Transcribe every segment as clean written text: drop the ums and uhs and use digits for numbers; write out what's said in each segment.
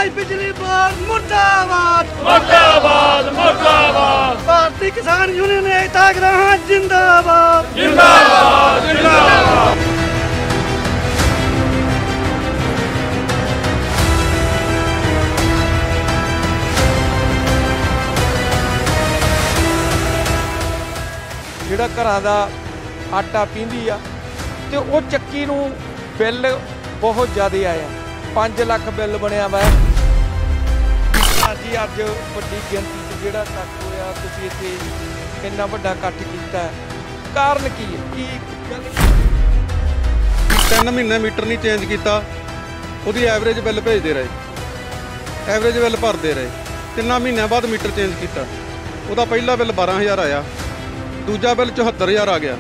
तेज बिजली बोर्ड मुर्दाबाद मुर्दाबाद मुर्दाबाद। भारतीय किसान यूनियन एकता ग्रहण जिंदाबाद जिंदाबाद जिंदाबाद। ਜਿਹੜਾ ਘਰਾਂ ਦਾ ਆਟਾ ਪੀਂਦੀ ਆ ਤੇ ਉਹ ਚੱਕੀ ਨੂੰ ਬਿੱਲ ਬਹੁਤ ਜ਼ਿਆਦਾ ਆਇਆ 5 ਲੱਖ ਬਿੱਲ ਬਣਿਆ ਵਾ ਜੀ। ਅੱਜ ਵੱਡੀ ਗਿਣਤੀ 'ਚ ਜਿਹੜਾ ਇਕੱਠ ਹੋਇਆ, ਤੁਸੀਂ ਇੱਥੇ ਇੰਨਾ ਵੱਡਾ ਇਕੱਠ ਕੀਤਾ, ਕਾਰਨ ਕੀ ਹੈ? ਕੀ ਗੱਲ 3 ਮਹੀਨੇ ਮੀਟਰ ਨਹੀਂ ਚੇਂਜ ਕੀਤਾ, ਉਹਦੀ ਐਵਰੇਜ ਬਿੱਲ ਭੇਜਦੇ ਰਹੇ, ਐਵਰੇਜ ਬਿੱਲ ਭਰਦੇ ਰਹੇ। 3 ਮਹੀਨਿਆਂ ਬਾਅਦ ਮੀਟਰ ਚੇਂਜ ਕੀਤਾ, ਉਹਦਾ ਪਹਿਲਾ ਬਿੱਲ 12,000 ਆਇਆ, ਦੂਜਾ ਬਿੱਲ 74,000 ਆ ਗਿਆ।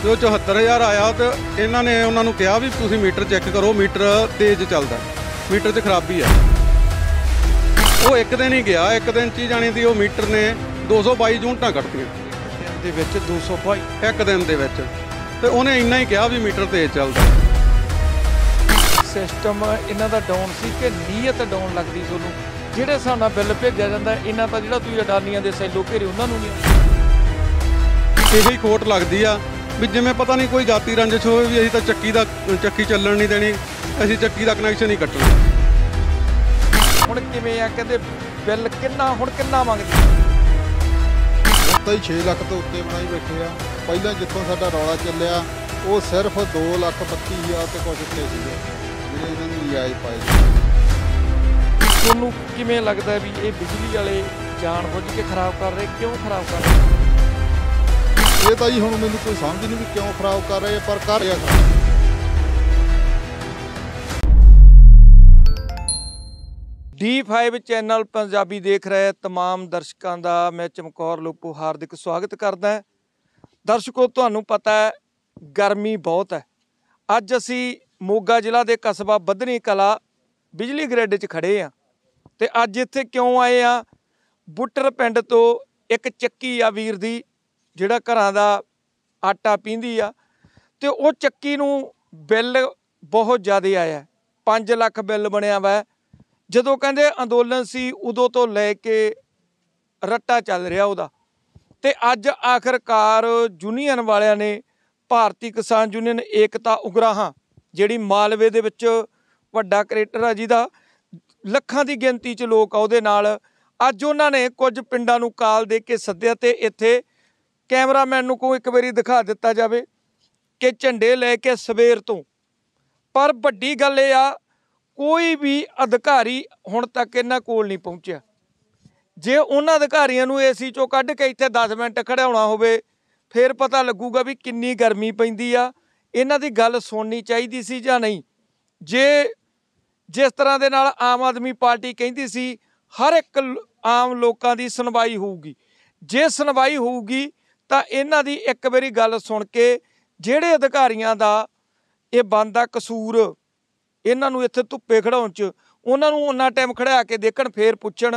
ਜੋ 74,000 ਆਇਆ ਤੇ ਇਹਨਾਂ ਨੇ ਉਹਨਾਂ ਨੂੰ ਕਿਹਾ ਵੀ ਤੁਸੀਂ ਮੀਟਰ ਚੈੱਕ ਕਰੋ, ਮੀਟਰ ਤੇਜ਼ ਚੱਲਦਾ, ਮੀਟਰ 'ਚ ਖਰਾਬੀ ਆ। ਉਹ ਇੱਕ ਦਿਨ ਹੀ ਗਿਆ, ਇੱਕ ਦਿਨ 'ਚ ਹੀ ਜਾਣੀ ਦੀ ਉਹ ਮੀਟਰ ਨੇ 222 ਯੂਨਿਟਾਂ ਕੱਢਤੀਆਂ ਦਿਨ ਦੇ ਵਿੱਚ 222 ਇੱਕ ਦਿਨ ਦੇ ਵਿੱਚ, ਤੇ ਉਹਨੇ ਇੰਨਾ ਹੀ ਕਿਹਾ ਵੀ ਮੀਟਰ ਤੇਜ਼ ਚੱਲਦਾ। ਸਿਸਟਮ ਇਹਨਾਂ ਦਾ ਡਾਊਨ ਸੀ ਕਿ ਨੀਅਤ ਡਾਊਨ ਲੱਗਦੀ ਤੁਹਾਨੂੰ? ਜਿਹੜੇ ਹਿਸਾਬ ਨਾਲ ਬਿੱਲ ਭੇਜਿਆ ਜਾਂਦਾ ਇਹਨਾਂ ਤਾਂ ਜਿਹੜਾ ਤੁਸੀਂ ਅਡਾਨੀਆਂ ਦੇ ਸੈਲੋ ਘੇਰੇ ਉਹਨਾਂ ਨੂੰ ਨਹੀਂ ਇਹੀ ਖੋਟ ਲੱਗਦੀ ਆ ਵੀ ਜਿਵੇਂ ਪਤਾ ਨਹੀਂ ਕੋਈ ਜਾਤੀ ਰੰਜਿਸ਼ ਹੋਵੇ ਵੀ ਅਸੀਂ ਤਾਂ ਚੱਕੀ ਚੱਲਣ ਨਹੀਂ ਦੇਣੀ, ਅਸੀਂ ਚੱਕੀ ਦਾ ਕਨੈਕਸ਼ਨ ਹੀ ਕੱਟਣਾ। ਹੁਣ ਕਿਵੇਂ ਆ? ਕਹਿੰਦੇ ਬਿੱਲ ਹੁਣ ਕਿੰਨਾ ਮੰਗਦੇ? ਤਾਂ ਹੀ 6 ਲੱਖ ਤੋਂ ਉੱਤੇ ਬਣਾਈ ਬੈਠੇ ਆ। ਪਹਿਲਾਂ ਜਿੱਥੋਂ ਸਾਡਾ ਰੌਲਾ ਚੱਲਿਆ ਉਹ ਸਿਰਫ 2,32,000 ਤੇ ਕੁਝ ਉੱਤੇ ਸੀਗੇ ਜਿਹੜੇ ਇਹਨਾਂ ਨੂੰ ਨਿਆਜ਼ ਪਾਏ। ਤੁਹਾਨੂੰ ਕਿਵੇਂ ਲੱਗਦਾ ਵੀ ਇਹ ਬਿਜਲੀ ਵਾਲੇ ਜਾਣ ਬੁੱਝ ਕੇ ਖਰਾਬ ਕਰ ਰਹੇ? ਕਿਉਂ ਖਰਾਬ ਕਰ ਰਹੇ? ਇਹ ਤਾਂ ਜੀ ਹੁਣ ਮੈਨੂੰ ਕੋਈ ਸਮਝ ਨਹੀਂ ਵੀ ਕਿਉਂ ਖਰਾਬ ਕਰ ਰਹੇ, ਪਰ ਕਰ ਰਿਹਾ ਖਰਾਬ। D5 ਚੈਨਲ ਪੰਜਾਬੀ ਦੇਖ ਰਹੇ तमाम ਦਰਸ਼ਕਾਂ ਦਾ ਮੈਂ ਚਮਕੌਰ ਲੋਪੋ ਹਾਰਦਿਕ ਸਵਾਗਤ ਕਰਦਾ। ਦਰਸ਼ਕੋ, ਤੁਹਾਨੂੰ ਪਤਾ ਹੈ ਗਰਮੀ ਬਹੁਤ ਹੈ। ਅੱਜ ਅਸੀਂ ਮੋਗਾ ਜ਼ਿਲ੍ਹਾ ਦੇ ਕਸਬਾ ਬੱਧਨੀ ਕਲਾ ਬਿਜਲੀ ਗ੍ਰਿਡ 'ਚ ਖੜੇ ਹਾਂ ਤੇ ਅੱਜ ਇੱਥੇ ਕਿਉਂ ਆਏ ਆ? ਬੁੱਟਰ ਪਿੰਡ ਤੋਂ ਇੱਕ ਚੱਕੀ ਆ ਵੀਰ ਦੀ, ਜਿਹੜਾ ਘਰਾਂ ਦਾ ਆਟਾ ਪੀਂਦੀ ਆ ਤੇ ਉਹ ਚੱਕੀ ਨੂੰ ਬਿੱਲ ਬਹੁਤ ਜ਼ਿਆਦਾ ਆਇਆ 5 ਲੱਖ ਬਿੱਲ ਬਣਿਆ ਵਾ। ਜਦੋਂ ਕਹਿੰਦੇ ਅੰਦੋਲਨ ਸੀ ਉਦੋਂ ਤੋਂ ਲੈ ਕੇ ਰੱਟਾ ਚੱਲ ਰਿਹਾ ਉਹਦਾ, ਤੇ ਅੱਜ ਆਖਰਕਾਰ ਯੂਨੀਅਨ ਵਾਲਿਆਂ ਨੇ, ਭਾਰਤੀ ਕਿਸਾਨ ਯੂਨੀਅਨ ਏਕਤਾ ਉਗਰਾਹਾਂ, ਜਿਹੜੀ ਮਾਲਵੇ ਦੇ ਵਿੱਚ ਵੱਡਾ ਕ੍ਰਿਕਟਰ ਆ ਜਿਹਦਾ ਲੱਖਾਂ ਦੀ ਗਿਣਤੀ 'ਚ ਲੋਕ ਆ ਉਹਦੇ ਨਾਲ, ਅੱਜ ਉਹਨਾਂ ਨੇ ਕੁਝ ਪਿੰਡਾਂ ਨੂੰ ਕਾਲ ਦੇ ਕੇ ਸੱਦਿਆ ਤੇ ਇੱਥੇ ਕੈਮਰਾਮੈਨ ਨੂੰ ਕੋਈ ਇੱਕ ਵਾਰੀ ਦਿਖਾ ਦਿੱਤਾ ਜਾਵੇ ਕਿ ਝੰਡੇ ਲੈ ਕੇ ਸਵੇਰ ਤੋਂ। ਪਰ ਵੱਡੀ ਗੱਲ ਇਹ ਆ, ਕੋਈ ਵੀ ਅਧਿਕਾਰੀ ਹੁਣ ਤੱਕ ਇਹਨਾਂ ਕੋਲ ਨਹੀਂ ਪਹੁੰਚਿਆ। ਜੇ ਉਹਨਾਂ ਅਧਿਕਾਰੀਆਂ ਨੂੰ ਏਸੀ ਚੋਂ ਕੱਢ ਕੇ ਇੱਥੇ 10 ਮਿੰਟ ਖੜਾਉਣਾ ਹੋਵੇ ਫਿਰ ਪਤਾ ਲੱਗੂਗਾ ਵੀ ਕਿੰਨੀ ਗਰਮੀ ਪੈਂਦੀ ਆ। ਇਹਨਾਂ ਦੀ ਗੱਲ ਸੁਣਨੀ ਚਾਹੀਦੀ ਸੀ ਜਾਂ ਨਹੀਂ? ਜਿਸ ਤਰ੍ਹਾਂ ਦੇ ਨਾਲ ਆਮ ਆਦਮੀ ਪਾਰਟੀ ਕਹਿੰਦੀ ਸੀ ਹਰ ਇੱਕ ਆਮ ਲੋਕਾਂ ਦੀ ਸੁਣਵਾਈ ਹੋਊਗੀ, ਜੇ ਸੁਣਵਾਈ ਹੋਊਗੀ ਤਾਂ ਇਹਨਾਂ ਦੀ ਇੱਕ ਵਾਰੀ ਗੱਲ ਸੁਣ ਕੇ ਜਿਹੜੇ ਅਧਿਕਾਰੀਆਂ ਦਾ ਇਹ ਬਣਦਾ ਕਸੂਰ ਇਹਨਾਂ ਨੂੰ ਇੱਥੇ ਧੁੱਪੇ ਖੜਾਉਣ 'ਚ, ਉਹਨਾਂ ਨੂੰ ਉਹਨਾਂ ਟਾਈਮ ਖੜਿਆ ਕੇ ਦੇਖਣ, ਫੇਰ ਪੁੱਛਣ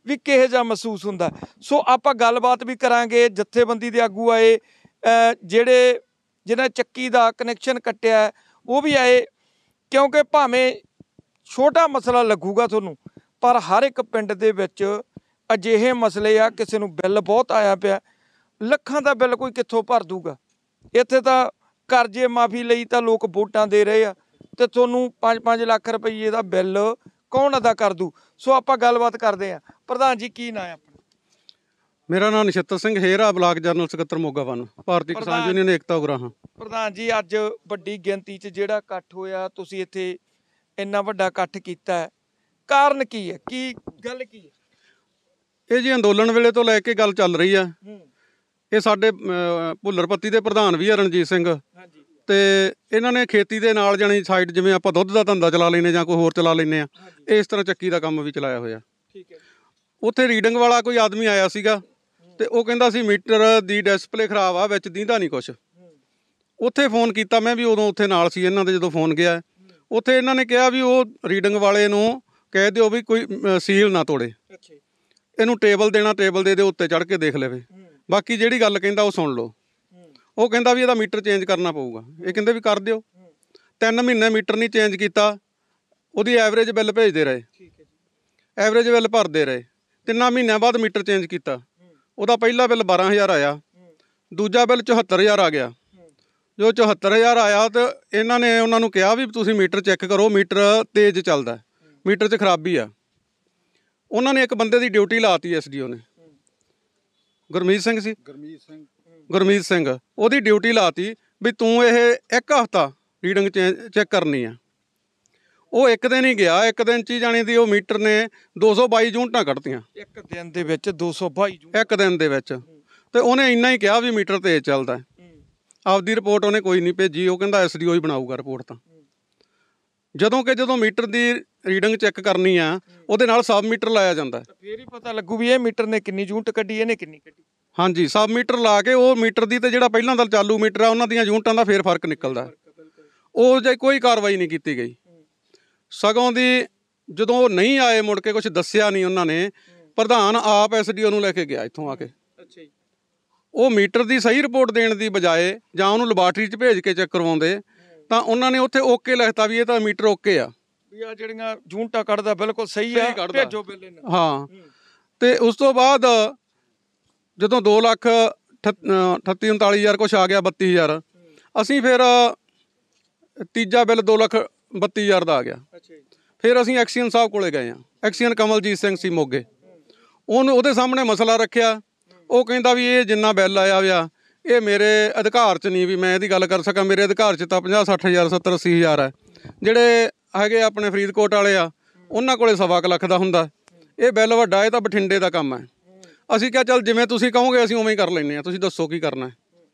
ਵੀ ਕਿਹੋ ਜਿਹਾ ਮਹਿਸੂਸ ਹੁੰਦਾ। ਸੋ ਆਪਾਂ ਗੱਲਬਾਤ ਵੀ ਕਰਾਂਗੇ। ਜਥੇਬੰਦੀ ਦੇ ਆਗੂ ਆਏ, ਜਿਹਨਾਂ ਚੱਕੀ ਦਾ ਕਨੈਕਸ਼ਨ ਕੱਟਿਆ ਉਹ ਵੀ ਆਏ, ਕਿਉਂਕਿ ਭਾਵੇਂ ਛੋਟਾ ਮਸਲਾ ਲੱਗੂਗਾ ਤੁਹਾਨੂੰ, ਪਰ ਹਰ ਇੱਕ ਪਿੰਡ ਦੇ ਵਿੱਚ ਅਜਿਹੇ ਮਸਲੇ ਆ। ਕਿਸੇ ਨੂੰ ਬਿੱਲ ਬਹੁਤ ਆਇਆ ਪਿਆ, ਲੱਖਾਂ ਦਾ ਬਿੱਲ ਕੋਈ ਕਿੱਥੋਂ ਭਰ ਦੂਗਾ? ਇੱਥੇ ਤਾਂ ਕਰਜ਼ੇ ਮਾਫੀ ਲਈ ਤਾਂ ਲੋਕ ਵੋਟਾਂ ਦੇ ਰਹੇ ਆ ਤੇ ਤੁਹਾਨੂੰ 5-5 ਲੱਖ ਰੁਪਈਏ ਦਾ ਬਿੱਲ ਕੌਣ ਅਦਾ ਕਰ ਦੂ? ਸੋ ਆਪਾਂ ਗੱਲਬਾਤ ਕਰਦੇ ਹਾਂ। ਪ੍ਰਧਾਨ ਜੀ, ਕੀ ਨਾਂ ਹੈ ਆਪਣਾ? ਮੇਰਾ ਨਾਮ ਨਛੱਤਰ ਸਿੰਘ ਹੇਰਾ, ਬਲਾਕ ਜਨਰਲ ਸਕੱਤਰ ਮੋਗਾ ਵਨ, ਭਾਰਤੀ ਕਿਸਾਨ ਯੂਨੀਅਨ ਏਕਤਾ ਉਗਰਾਹਾਂ। ਪ੍ਰਧਾਨ ਜੀ, ਅੱਜ ਵੱਡੀ ਗਿਣਤੀ 'ਚ ਜਿਹੜਾ ਇਕੱਠ ਹੋਇਆ, ਤੁਸੀਂ ਇੱਥੇ ਇੰਨਾ ਵੱਡਾ ਇਕੱਠ ਕੀਤਾ ਹੈ, ਕਾਰਨ ਕੀ ਹੈ? ਕੀ ਗੱਲ ਕੀ ਹੈ? ਇਹ ਜੀ ਅੰਦੋਲਨ ਵੇਲੇ ਤੋਂ ਲੈ ਕੇ ਗੱਲ ਚੱਲ ਰਹੀ ਆ। ਇਹ ਸਾਡੇ ਭੁੱਲਰ ਪੱਤੀ ਦੇ ਪ੍ਰਧਾਨ ਵੀ ਆ ਰਣਜੀਤ ਸਿੰਘ, ਤੇ ਇਹਨਾਂ ਨੇ ਖੇਤੀ ਦੇ ਨਾਲ ਜਾਣੀ ਸਾਈਡ, ਜਿਵੇਂ ਆਪਾਂ ਦੁੱਧ ਦਾ ਧੰਦਾ ਚਲਾ ਲੈਂਦੇ ਜਾਂ ਕੋਈ ਹੋਰ ਚਲਾ ਲੈਂਦੇ ਆ, ਇਸ ਤਰ੍ਹਾਂ ਚੱਕੀ ਦਾ ਕੰਮ ਵੀ ਚਲਾਇਆ ਹੋਇਆ। ਉੱਥੇ ਰੀਡਿੰਗ ਵਾਲਾ ਕੋਈ ਆਦਮੀ ਆਇਆ ਸੀਗਾ ਤੇ ਉਹ ਕਹਿੰਦਾ ਸੀ ਮੀਟਰ ਦੀ ਡਿਸਪਲੇ ਖਰਾਬ ਆ, ਵਿੱਚ ਦੀਂਦਾ ਨਹੀਂ ਕੁਛ। ਉੱਥੇ ਫੋਨ ਕੀਤਾ ਮੈਂ, ਵੀ ਉਦੋਂ ਉੱਥੇ ਨਾਲ ਸੀ ਇਹਨਾਂ ਦੇ। ਜਦੋਂ ਫੋਨ ਗਿਆ ਉੱਥੇ ਇਹਨਾਂ ਨੇ ਕਿਹਾ ਵੀ ਉਹ ਰੀਡਿੰਗ ਵਾਲੇ ਨੂੰ ਕਹਿ ਦਿਓ ਵੀ ਕੋਈ ਸੀਲ ਨਾ ਤੋੜੇ, ਇਹਨੂੰ ਟੇਬਲ ਦੇਣਾ, ਟੇਬਲ ਦੇ ਉੱਤੇ ਚੜ੍ਹ ਕੇ ਦੇਖ ਲਵੇ, ਬਾਕੀ ਜਿਹੜੀ ਗੱਲ ਕਹਿੰਦਾ ਉਹ ਸੁਣ ਲਓ। ਉਹ ਕਹਿੰਦਾ ਵੀ ਇਹਦਾ ਮੀਟਰ ਚੇਂਜ ਕਰਨਾ ਪਊਗਾ। ਇਹ ਕਹਿੰਦੇ ਵੀ ਕਰ ਦਿਓ। 3 ਮਹੀਨੇ ਮੀਟਰ ਨਹੀਂ ਚੇਂਜ ਕੀਤਾ, ਉਹਦੀ ਐਵਰੇਜ ਬਿੱਲ ਭੇਜਦੇ ਰਹੇ, ਐਵਰੇਜ ਬਿੱਲ ਭਰਦੇ ਰਹੇ। 3 ਮਹੀਨਿਆਂ ਬਾਅਦ ਮੀਟਰ ਚੇਂਜ ਕੀਤਾ, ਉਹਦਾ ਪਹਿਲਾ ਬਿੱਲ 12,000 ਆਇਆ, ਦੂਜਾ ਬਿੱਲ 74,000 ਆ ਗਿਆ। ਜੋ 74,000 ਆਇਆ ਤਾਂ ਇਹਨਾਂ ਨੇ ਉਹਨਾਂ ਨੂੰ ਕਿਹਾ ਵੀ ਤੁਸੀਂ ਮੀਟਰ ਚੈੱਕ ਕਰੋ, ਮੀਟਰ ਤੇਜ਼ ਚੱਲਦਾ, ਮੀਟਰ 'ਚ ਖਰਾਬੀ ਆ। ਉਹਨਾਂ ਨੇ ਇੱਕ ਬੰਦੇ ਦੀ ਡਿਊਟੀ ਲਾਤੀ SDO ਨੇ, ਗੁਰਮੀਤ ਸਿੰਘ ਉਹਦੀ ਡਿਊਟੀ ਲਾਤੀ ਵੀ ਤੂੰ ਇਹ 1 ਹਫ਼ਤਾ ਰੀਡਿੰਗ ਚੈੱਕ ਕਰਨੀ ਆ। ਉਹ ਇੱਕ ਦਿਨ ਹੀ ਗਿਆ, ਇੱਕ ਦਿਨ 'ਚ ਹੀ ਜਾਣੀ ਦੀ ਉਹ ਮੀਟਰ ਨੇ 222 ਯੂਨਿਟਾਂ ਕੱਢਤੀਆਂ ਇੱਕ ਦਿਨ ਦੇ ਵਿੱਚ। 222 ਇੱਕ ਦਿਨ ਦੇ ਵਿੱਚ। ਤੇ ਉਹਨੇ ਇੰਨਾ ਹੀ ਕਿਹਾ ਵੀ ਮੀਟਰ ਤੇਜ਼ ਚੱਲਦਾ। ਆਪਦੀ ਰਿਪੋਰਟ ਉਹਨੇ ਕੋਈ ਨਹੀਂ ਭੇਜੀ, ਉਹ ਕਹਿੰਦਾ SDO ਹੀ ਬਣਾਊਗਾ ਰਿਪੋਰਟ। ਤਾਂ ਜਦੋਂ ਮੀਟਰ ਦੀ ਰੀਡਿੰਗ ਚੈੱਕ ਕਰਨੀ ਆ ਉਹਦੇ ਨਾਲ ਸਬ ਮੀਟਰ ਲਾਇਆ ਜਾਂਦਾ, ਫੇਰ ਹੀ ਪਤਾ ਲੱਗੂ ਵੀ ਇਹ ਮੀਟਰ ਨੇ ਕਿੰਨੀ ਯੂਨਿਟ ਕੱਢੀ, ਇਹਨੇ ਕਿੰਨੀ ਕੱਢੀ। ਹਾਂਜੀ, ਸਬ ਮੀਟਰ ਲਾ ਕੇ ਉਹ ਮੀਟਰ ਦੀ ਤੇ ਜਿਹੜਾ ਪਹਿਲਾਂ ਦਾ ਚਾਲੂ ਮੀਟਰ ਆ ਉਹਨਾਂ ਦੀਆਂ ਯੂਨਿਟਾਂ ਦਾ ਫੇਰ ਫਰਕ ਨਿਕਲਦਾ। ਉਹ ਜੇ ਕੋਈ ਕਾਰਵਾਈ ਨਹੀਂ ਕੀਤੀ ਗਈ, ਸਗੋਂ ਦੀ ਜਦੋਂ ਉਹ ਨਹੀਂ ਆਏ ਮੁੜ ਕੇ ਕੁਝ ਦੱਸਿਆ ਨਹੀਂ ਉਹਨਾਂ ਨੇ। ਪ੍ਰਧਾਨ ਆਪ SDO ਨੂੰ ਲੈ ਕੇ ਗਿਆ ਇੱਥੋਂ ਆ ਕੇ। ਉਹ ਮੀਟਰ ਦੀ ਸਹੀ ਰਿਪੋਰਟ ਦੇਣ ਦੀ ਬਜਾਏ ਜਾਂ ਉਹਨੂੰ ਲੈਬਾਰਟਰੀ 'ਚ ਭੇਜ ਕੇ ਚੈੱਕ ਕਰਵਾਉਂਦੇ ਤਾਂ ਉਹਨਾਂ ਨੇ ਉੱਥੇ ਓਕੇ ਲਿਖਤਾ ਵੀ ਇਹ ਤਾਂ ਮੀਟਰ ਓਕੇ ਆ, ਵੀ ਆ ਜਿਹੜੀਆਂ ਯੂਨਿਟਾਂ ਕੱਢਦਾ ਬਿਲਕੁਲ ਸਹੀ ਆ, ਭੇਜੋ ਬਿੱਲ ਇਹਨਾਂ। ਹਾਂ, ਤੇ ਉਸ ਤੋਂ ਬਾਅਦ ਜਦੋਂ 2,38,39,000 ਕੁਛ ਆ ਗਿਆ, 32,000, ਅਸੀਂ ਫਿਰ ਤੀਜਾ ਬਿੱਲ 2,32,000 ਦਾ ਆ ਗਿਆ। ਫਿਰ ਅਸੀਂ ਐਕਸੀਅਨ ਸਾਹਿਬ ਕੋਲੇ ਗਏ ਹਾਂ, ਐਕਸੀਅਨ ਕਮਲਜੀਤ ਸਿੰਘ ਸੀ ਮੋਗੇ। ਉਹਦੇ ਸਾਹਮਣੇ ਮਸਲਾ ਰੱਖਿਆ। ਉਹ ਕਹਿੰਦਾ ਵੀ ਇਹ ਜਿੰਨਾ ਬਿੱਲ ਆਇਆ ਵਿਆ ਇਹ ਮੇਰੇ ਅਧਿਕਾਰ 'ਚ ਨਹੀਂ ਵੀ ਮੈਂ ਇਹਦੀ ਗੱਲ ਕਰ ਸਕਾਂ। ਮੇਰੇ ਅਧਿਕਾਰ 'ਚ ਤਾਂ 50-60,000 70-80,000 ਹੈ। ਜਿਹੜੇ ਹੈਗੇ ਆਪਣੇ ਫਰੀਦਕੋਟ ਵਾਲੇ ਆ ਉਹਨਾਂ ਕੋਲੇ 1.25 ਲੱਖ ਦਾ ਹੁੰਦਾ। ਇਹ ਬਿੱਲ ਵੱਡਾ, ਇਹ ਤਾਂ ਬਠਿੰਡੇ ਦਾ ਕੰਮ ਹੈ। ਅਸੀਂ ਕਿਹਾ ਚੱਲ ਜਿਵੇਂ ਤੁਸੀਂ ਕਹੋਗੇ ਅਸੀਂ ਉਵੇਂ ਹੀ ਕਰ ਲੈਂਦੇ ਹਾਂ, ਤੁਸੀਂ ਦੱਸੋ ਕੀ ਕਰਨਾ।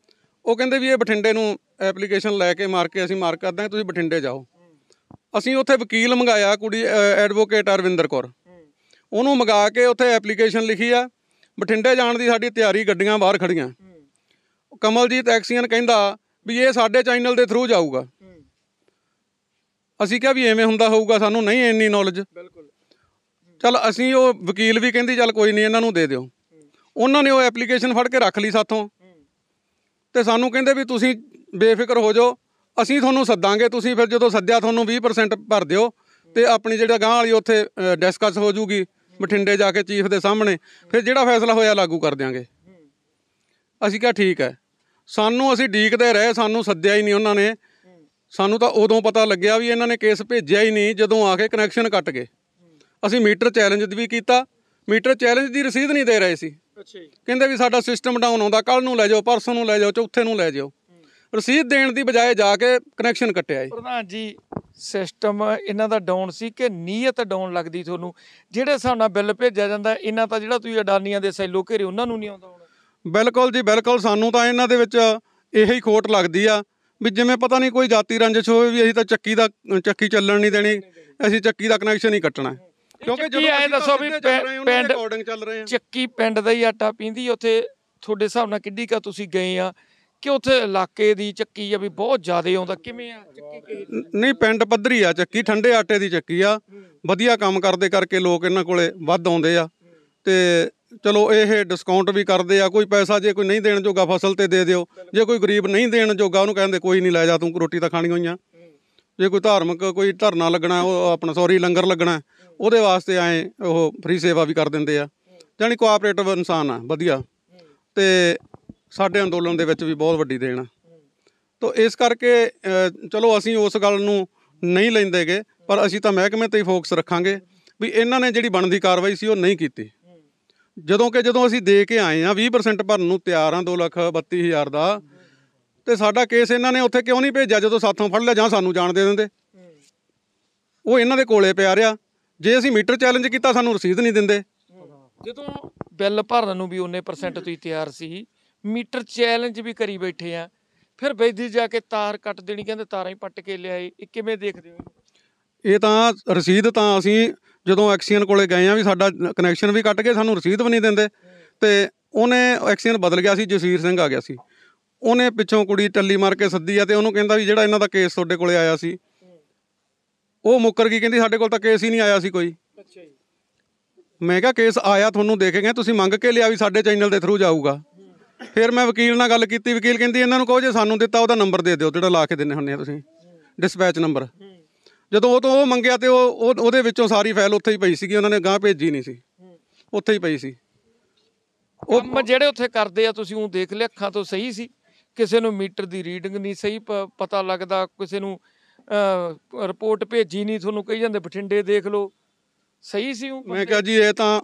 ਉਹ ਕਹਿੰਦੇ ਵੀ ਇਹ ਬਠਿੰਡੇ ਨੂੰ ਐਪਲੀਕੇਸ਼ਨ ਲੈ ਕੇ ਮਾਰ ਕੇ ਅਸੀਂ ਮਾਰ ਕਰ ਦਾਂਗੇ, ਤੁਸੀਂ ਬਠਿੰਡੇ ਜਾਓ। ਅਸੀਂ ਉੱਥੇ ਵਕੀਲ ਮੰਗਾਇਆ, ਕੁੜੀ ਐਡਵੋਕੇਟ ਅਰਵਿੰਦਰ ਕੌਰ, ਉਹਨੂੰ ਮੰਗਾ ਕੇ ਉੱਥੇ ਐਪਲੀਕੇਸ਼ਨ ਲਿਖੀ ਆ। ਬਠਿੰਡੇ ਜਾਣ ਦੀ ਸਾਡੀ ਤਿਆਰੀ, ਗੱਡੀਆਂ ਬਾਹਰ ਖੜੀਆਂ। ਕਮਲਜੀਤ ਐਕਸੀਅਨ ਕਹਿੰਦਾ ਵੀ ਇਹ ਸਾਡੇ ਚੈਨਲ ਦੇ ਥਰੂ ਜਾਊਗਾ। ਅਸੀਂ ਕਿਹਾ ਵੀ ਐਵੇਂ ਹੁੰਦਾ ਹੋਊਗਾ, ਸਾਨੂੰ ਨਹੀਂ ਇੰਨੀ ਨੌਲੇਜ। ਚੱਲ ਅਸੀਂ ਉਹ ਵਕੀਲ ਵੀ ਕਹਿੰਦੀ ਚੱਲ ਕੋਈ ਨਹੀਂ ਇਹਨਾਂ ਨੂੰ ਦੇ ਦਿਓ। ਉਹਨਾਂ ਨੇ ਉਹ ਐਪਲੀਕੇਸ਼ਨ ਫੜ ਕੇ ਰੱਖ ਲਈ ਸਾਥੋਂ ਤੇ ਸਾਨੂੰ ਕਹਿੰਦੇ ਵੀ ਤੁਸੀਂ ਬੇਫਿਕਰ ਹੋ ਜਾਓ, ਅਸੀਂ ਤੁਹਾਨੂੰ ਸੱਦਾਂਗੇ। ਤੁਸੀਂ ਫਿਰ ਜਦੋਂ ਸੱਦਿਆ ਤੁਹਾਨੂੰ 20% ਭਰ ਦਿਓ ਤੇ ਆਪਣੀ ਜਿਹੜਾ ਗਾਂਹ ਵਾਲੀ ਉੱਥੇ ਡਿਸਕਸ ਹੋ ਜੂਗੀ ਬਠਿੰਡੇ ਜਾ ਕੇ ਚੀਫ ਦੇ ਸਾਹਮਣੇ, ਫਿਰ ਜਿਹੜਾ ਫੈਸਲਾ ਹੋਇਆ ਲਾਗੂ ਕਰ ਦਿਆਂਗੇ। ਅਸੀਂ ਕਿਹਾ ਠੀਕ ਹੈ। ਅਸੀਂ ਡੀਕਦੇ ਰਹੇ, ਸਾਨੂੰ ਸੱਦਿਆ ਹੀ ਨਹੀਂ ਉਹਨਾਂ ਨੇ। ਸਾਨੂੰ ਤਾਂ ਉਦੋਂ ਪਤਾ ਲੱਗਿਆ ਵੀ ਇਹਨਾਂ ਨੇ ਕੇਸ ਭੇਜਿਆ ਹੀ ਨਹੀਂ ਜਦੋਂ ਆ ਕੇ ਕਨੈਕਸ਼ਨ ਕੱਟ ਗਏ। ਅਸੀਂ ਮੀਟਰ ਚੈਲੰਜ ਵੀ ਕੀਤਾ, ਮੀਟਰ ਚੈਲੰਜ ਦੀ ਰਸੀਦ ਨਹੀਂ ਦੇ ਰਹੇ ਸੀ। ਕਹਿੰਦੇ ਵੀ ਸਾਡਾ ਸਿਸਟਮ ਡਾਊਨ ਆਉਂਦਾ, ਕੱਲ੍ਹ ਨੂੰ ਲੈ ਜਾਓ, ਪਰਸੋਂ ਨੂੰ ਲੈ ਜਾਓ, ਚੌਥੇ ਨੂੰ ਲੈ ਜਾਓ। ਰਸੀਦ ਦੇਣ ਦੀ ਬਜਾਏ ਜਾ ਕੇ ਕਨੈਕਸ਼ਨ ਕੱਟਿਆ। ਪ੍ਰਧਾਨ ਜੀ, ਸਿਸਟਮ ਇਹਨਾਂ ਦਾ ਡਾਊਨ ਸੀ ਕਿ ਨੀਅਤ ਡਾਊਨ ਲੱਗਦੀ ਤੁਹਾਨੂੰ? ਜਿਹੜੇ ਹਿਸਾਬ ਨਾਲ ਬਿੱਲ ਭੇਜਿਆ ਜਾਂਦਾ ਇਹਨਾਂ ਤਾਂ ਜਿਹੜਾ ਤੁਸੀਂ ਅਡਾਨੀਆਂ ਦੇ ਸੈਲੋ ਘੇਰੇ ਉਹਨਾਂ ਨੂੰ ਨਹੀਂ ਆਉਂਦਾ ਹੋਣਾ। ਬਿਲਕੁਲ ਜੀ, ਬਿਲਕੁਲ। ਸਾਨੂੰ ਤਾਂ ਇਹਨਾਂ ਦੇ ਵਿੱਚ ਇਹੀ ਖੋਟ ਲੱਗਦੀ ਆ ਵੀ ਜਿਵੇਂ ਪਤਾ ਨਹੀਂ ਕੋਈ ਜਾਤੀ ਰੰਜਿਸ਼ ਹੋਵੇ ਵੀ ਅਸੀਂ ਤਾਂ ਚੱਕੀ ਚੱਲਣ ਨਹੀਂ ਦੇਣੀ, ਅਸੀਂ ਚੱਕੀ ਦਾ ਕਨੈਕਸ਼ਨ ਹੀ ਕੱਟਣਾ। ਕਿਉਂਕਿ ਜਦੋਂ ਦੱਸੋ ਵੀ ਪਿੰਡ ਚੱਲ ਰਹੇ ਆ, ਚੱਕੀ ਪਿੰਡ ਦਾ ਹੀ ਆਟਾ ਪੀਂਦੀ ਉੱਥੇ ਤੁਹਾਡੇ ਹਿਸਾਬ ਨਾਲ ਕਿੱਡੀ ਕਾ ਤੁਸੀਂ ਗਏ ਆ ਕਿ ਉੱਥੇ ਇਲਾਕੇ ਦੀ ਚੱਕੀ ਆ ਵੀ ਬਹੁਤ ਜ਼ਿਆਦਾ ਆਉਂਦਾ? ਕਿਵੇਂ ਆ ਚੱਕੀ? ਨਹੀਂ, ਪਿੰਡ ਪੱਧਰੀ ਆ ਚੱਕੀ, ਠੰਡੇ ਆਟੇ ਦੀ ਚੱਕੀ ਆ। ਵਧੀਆ ਕੰਮ ਕਰਦੇ ਕਰਕੇ ਲੋਕ ਇਹਨਾਂ ਕੋਲੇ ਵੱਧ ਆਉਂਦੇ ਆ ਤੇ ਚਲੋ ਇਹ ਡਿਸਕਾਊਂਟ ਵੀ ਕਰਦੇ ਆ। ਕੋਈ ਪੈਸਾ ਜੇ ਕੋਈ ਨਹੀਂ ਦੇਣ ਜੋਗਾ ਫਸਲ ਤੇ ਦੇ ਦਿਓ, ਜੇ ਕੋਈ ਗਰੀਬ ਨਹੀਂ ਦੇਣ ਜੋਗਾ ਉਹਨੂੰ ਕਹਿੰਦੇ ਕੋਈ ਨਹੀਂ ਲੈ ਜਾ ਤੂੰ, ਰੋਟੀ ਤਾਂ ਖਾਣੀ ਹੋਈਆਂ। ਜੇ ਕੋਈ ਧਾਰਮਿਕ ਕੋਈ ਧਰਨਾ ਲੱਗਣਾ, ਉਹ ਆਪਣਾ ਲੰਗਰ ਲੱਗਣਾ, ਉਹਦੇ ਵਾਸਤੇ ਐਂ ਉਹ ਫ੍ਰੀ ਸੇਵਾ ਵੀ ਕਰ ਦਿੰਦੇ ਆ। ਜਾਣੀ ਕੋਆਪਰੇਟਿਵ ਇਨਸਾਨ ਆ, ਵਧੀਆ। ਤੇ ਸਾਡੇ ਅੰਦੋਲਨ ਦੇ ਵਿੱਚ ਵੀ ਬਹੁਤ ਵੱਡੀ ਦੇਣ ਆ। ਤਾਂ ਇਸ ਕਰਕੇ ਚਲੋ ਅਸੀਂ ਉਸ ਗੱਲ ਨੂੰ ਨਹੀਂ ਲੈਂਦੇ ਗੇ, ਪਰ ਅਸੀਂ ਤਾਂ ਮਹਿਕਮੇ 'ਤੇ ਹੀ ਫੋਕਸ ਰੱਖਾਂਗੇ ਵੀ ਇਹਨਾਂ ਨੇ ਜਿਹੜੀ ਬਣਦੀ ਕਾਰਵਾਈ ਸੀ ਉਹ ਨਹੀਂ ਕੀਤੀ। ਜਦੋਂ ਅਸੀਂ ਦੇ ਕੇ ਆਏ ਹਾਂ 20% ਭਰਨ ਨੂੰ ਤਿਆਰ ਹਾਂ 2,32,000 ਦਾ, ਤੇ ਸਾਡਾ ਕੇਸ ਇਹਨਾਂ ਨੇ ਉੱਥੇ ਕਿਉਂ ਨਹੀਂ ਭੇਜਿਆ? ਜਦੋਂ ਸਾਥੋਂ ਫੜ ਲਿਆ ਜਾਂ ਸਾਨੂੰ ਜਾਣ ਦੇ ਦਿੰਦੇ। ਉਹ ਇਹਨਾਂ ਦੇ ਕੋਲੇ ਪਿਆ ਰਿਹਾ। ਜੇ ਅਸੀਂ ਮੀਟਰ ਚੈਲੰਜ ਕੀਤਾ ਸਾਨੂੰ ਰਸੀਦ ਨਹੀਂ ਦਿੰਦੇ। ਜਦੋਂ ਬਿੱਲ ਭਰਨ ਨੂੰ ਵੀ 19% ਤੁਸੀਂ ਤਿਆਰ ਸੀ, ਮੀਟਰ ਚੈਲੰਜ ਵੀ ਕਰੀ ਬੈਠੇ ਆ, ਫਿਰ ਬੈਦੀ ਜਾ ਕੇ ਤਾਰ ਕੱਟ ਦੇਣੀ, ਕਹਿੰਦੇ ਤਾਰਾਂ ਹੀ ਪੱਟ ਕੇ ਲਿਆਏ। ਇਹ ਕਿਵੇਂ ਦੇਖਦੇ ਹੋ? ਇਹ ਤਾਂ ਰਸੀਦ ਤਾਂ ਅਸੀਂ ਜਦੋਂ ਐਕਸੀਅਨ ਕੋਲੇ ਗਏ ਆ ਵੀ ਸਾਡਾ ਕਨੈਕਸ਼ਨ ਵੀ ਕੱਟ ਗਏ, ਸਾਨੂੰ ਰਸੀਦ ਵੀ ਨਹੀਂ ਦਿੰਦੇ। ਤੇ ਉਹਨੇ ਐਕਸੀਅਨ ਬਦਲ ਗਿਆ ਸੀ, ਜਸਵੀਰ ਸਿੰਘ ਆ ਗਿਆ ਸੀ। ਉਹਨੇ ਪਿੱਛੋਂ ਕੁੜੀ ਟੱਲੀ ਮਾਰ ਕੇ ਸੱਦੀ ਆ ਤੇ ਉਹਨੂੰ ਕਹਿੰਦਾ ਵੀ ਜਿਹੜਾ ਇਹਨਾਂ ਦਾ ਕੇਸ ਤੁਹਾਡੇ ਕੋਲੇ ਆਇਆ ਸੀ ਉਹ ਮੁੱਕਰ ਗਈ। ਕਹਿੰਦੀ ਸਾਡੇ ਕੋਲ ਤਾਂ ਕੇਸ ਹੀ ਨਹੀਂ ਆਇਆ ਸੀ ਕੋਈ। ਮੈਂ ਕਿਹਾ ਕੇਸ ਆਇਆ ਤੁਹਾਨੂੰ ਦੇ ਕੇ ਗਏ, ਤੁਸੀਂ ਮੰਗ ਕੇ ਲਿਆ ਵੀ ਸਾਡੇ ਚੈਨਲ ਦੇ ਥਰੂ ਜਾਊਗਾ। ਫਿਰ ਮੈਂ ਵਕੀਲ ਨਾਲ ਗੱਲ ਕੀਤੀ, ਵਕੀਲ ਕਹਿੰਦੀ ਇਹਨਾਂ ਨੂੰ ਕਹੋ ਜੇ ਸਾਨੂੰ ਦਿੱਤਾ ਉਹਦਾ ਨੰਬਰ ਦੇ ਦਿਓ ਜਿਹੜਾ ਲਾ ਕੇ ਦਿੰਦੇ ਹੁੰਦੇ ਆ ਤੁਸੀਂ, ਡਿਸਪੈਚ ਨੰਬਰ। ਜਦੋਂ ਉਹ ਮੰਗਿਆ ਤੇ ਉਹਦੇ ਵਿੱਚੋਂ ਸਾਰੀ ਫਾਈਲ ਉੱਥੇ ਹੀ ਪਈ ਸੀਗੀ, ਉਹਨਾਂ ਨੇ ਗਾਂ ਭੇਜੀ ਨਹੀਂ ਸੀ, ਉੱਥੇ ਹੀ ਪਈ ਸੀ। ਕੰਮ ਜਿਹੜੇ ਉੱਥੇ ਕਰਦੇ ਆ ਤੁਸੀਂ ਉਹ ਦੇਖ ਲਿਆ, ਅੱਖਾਂ ਤੋਂ ਸਹੀ ਸੀ? ਕਿਸੇ ਨੂੰ ਮੀਟਰ ਦੀ ਰੀਡਿੰਗ ਨਹੀਂ ਸਹੀ ਪਤਾ ਲੱਗਦਾ, ਕਿਸੇ ਨੂੰ ਰਿਪੋਰਟ ਭੇਜੀ ਨਹੀਂ, ਤੁਹਾਨੂੰ ਕਹੀ ਜਾਂਦੇ ਬਠਿੰਡੇ ਦੇਖ ਲਓ, ਸਹੀ ਸੀ ਉਹ? ਮੈਂ ਕਿਹਾ ਜੀ ਇਹ ਤਾਂ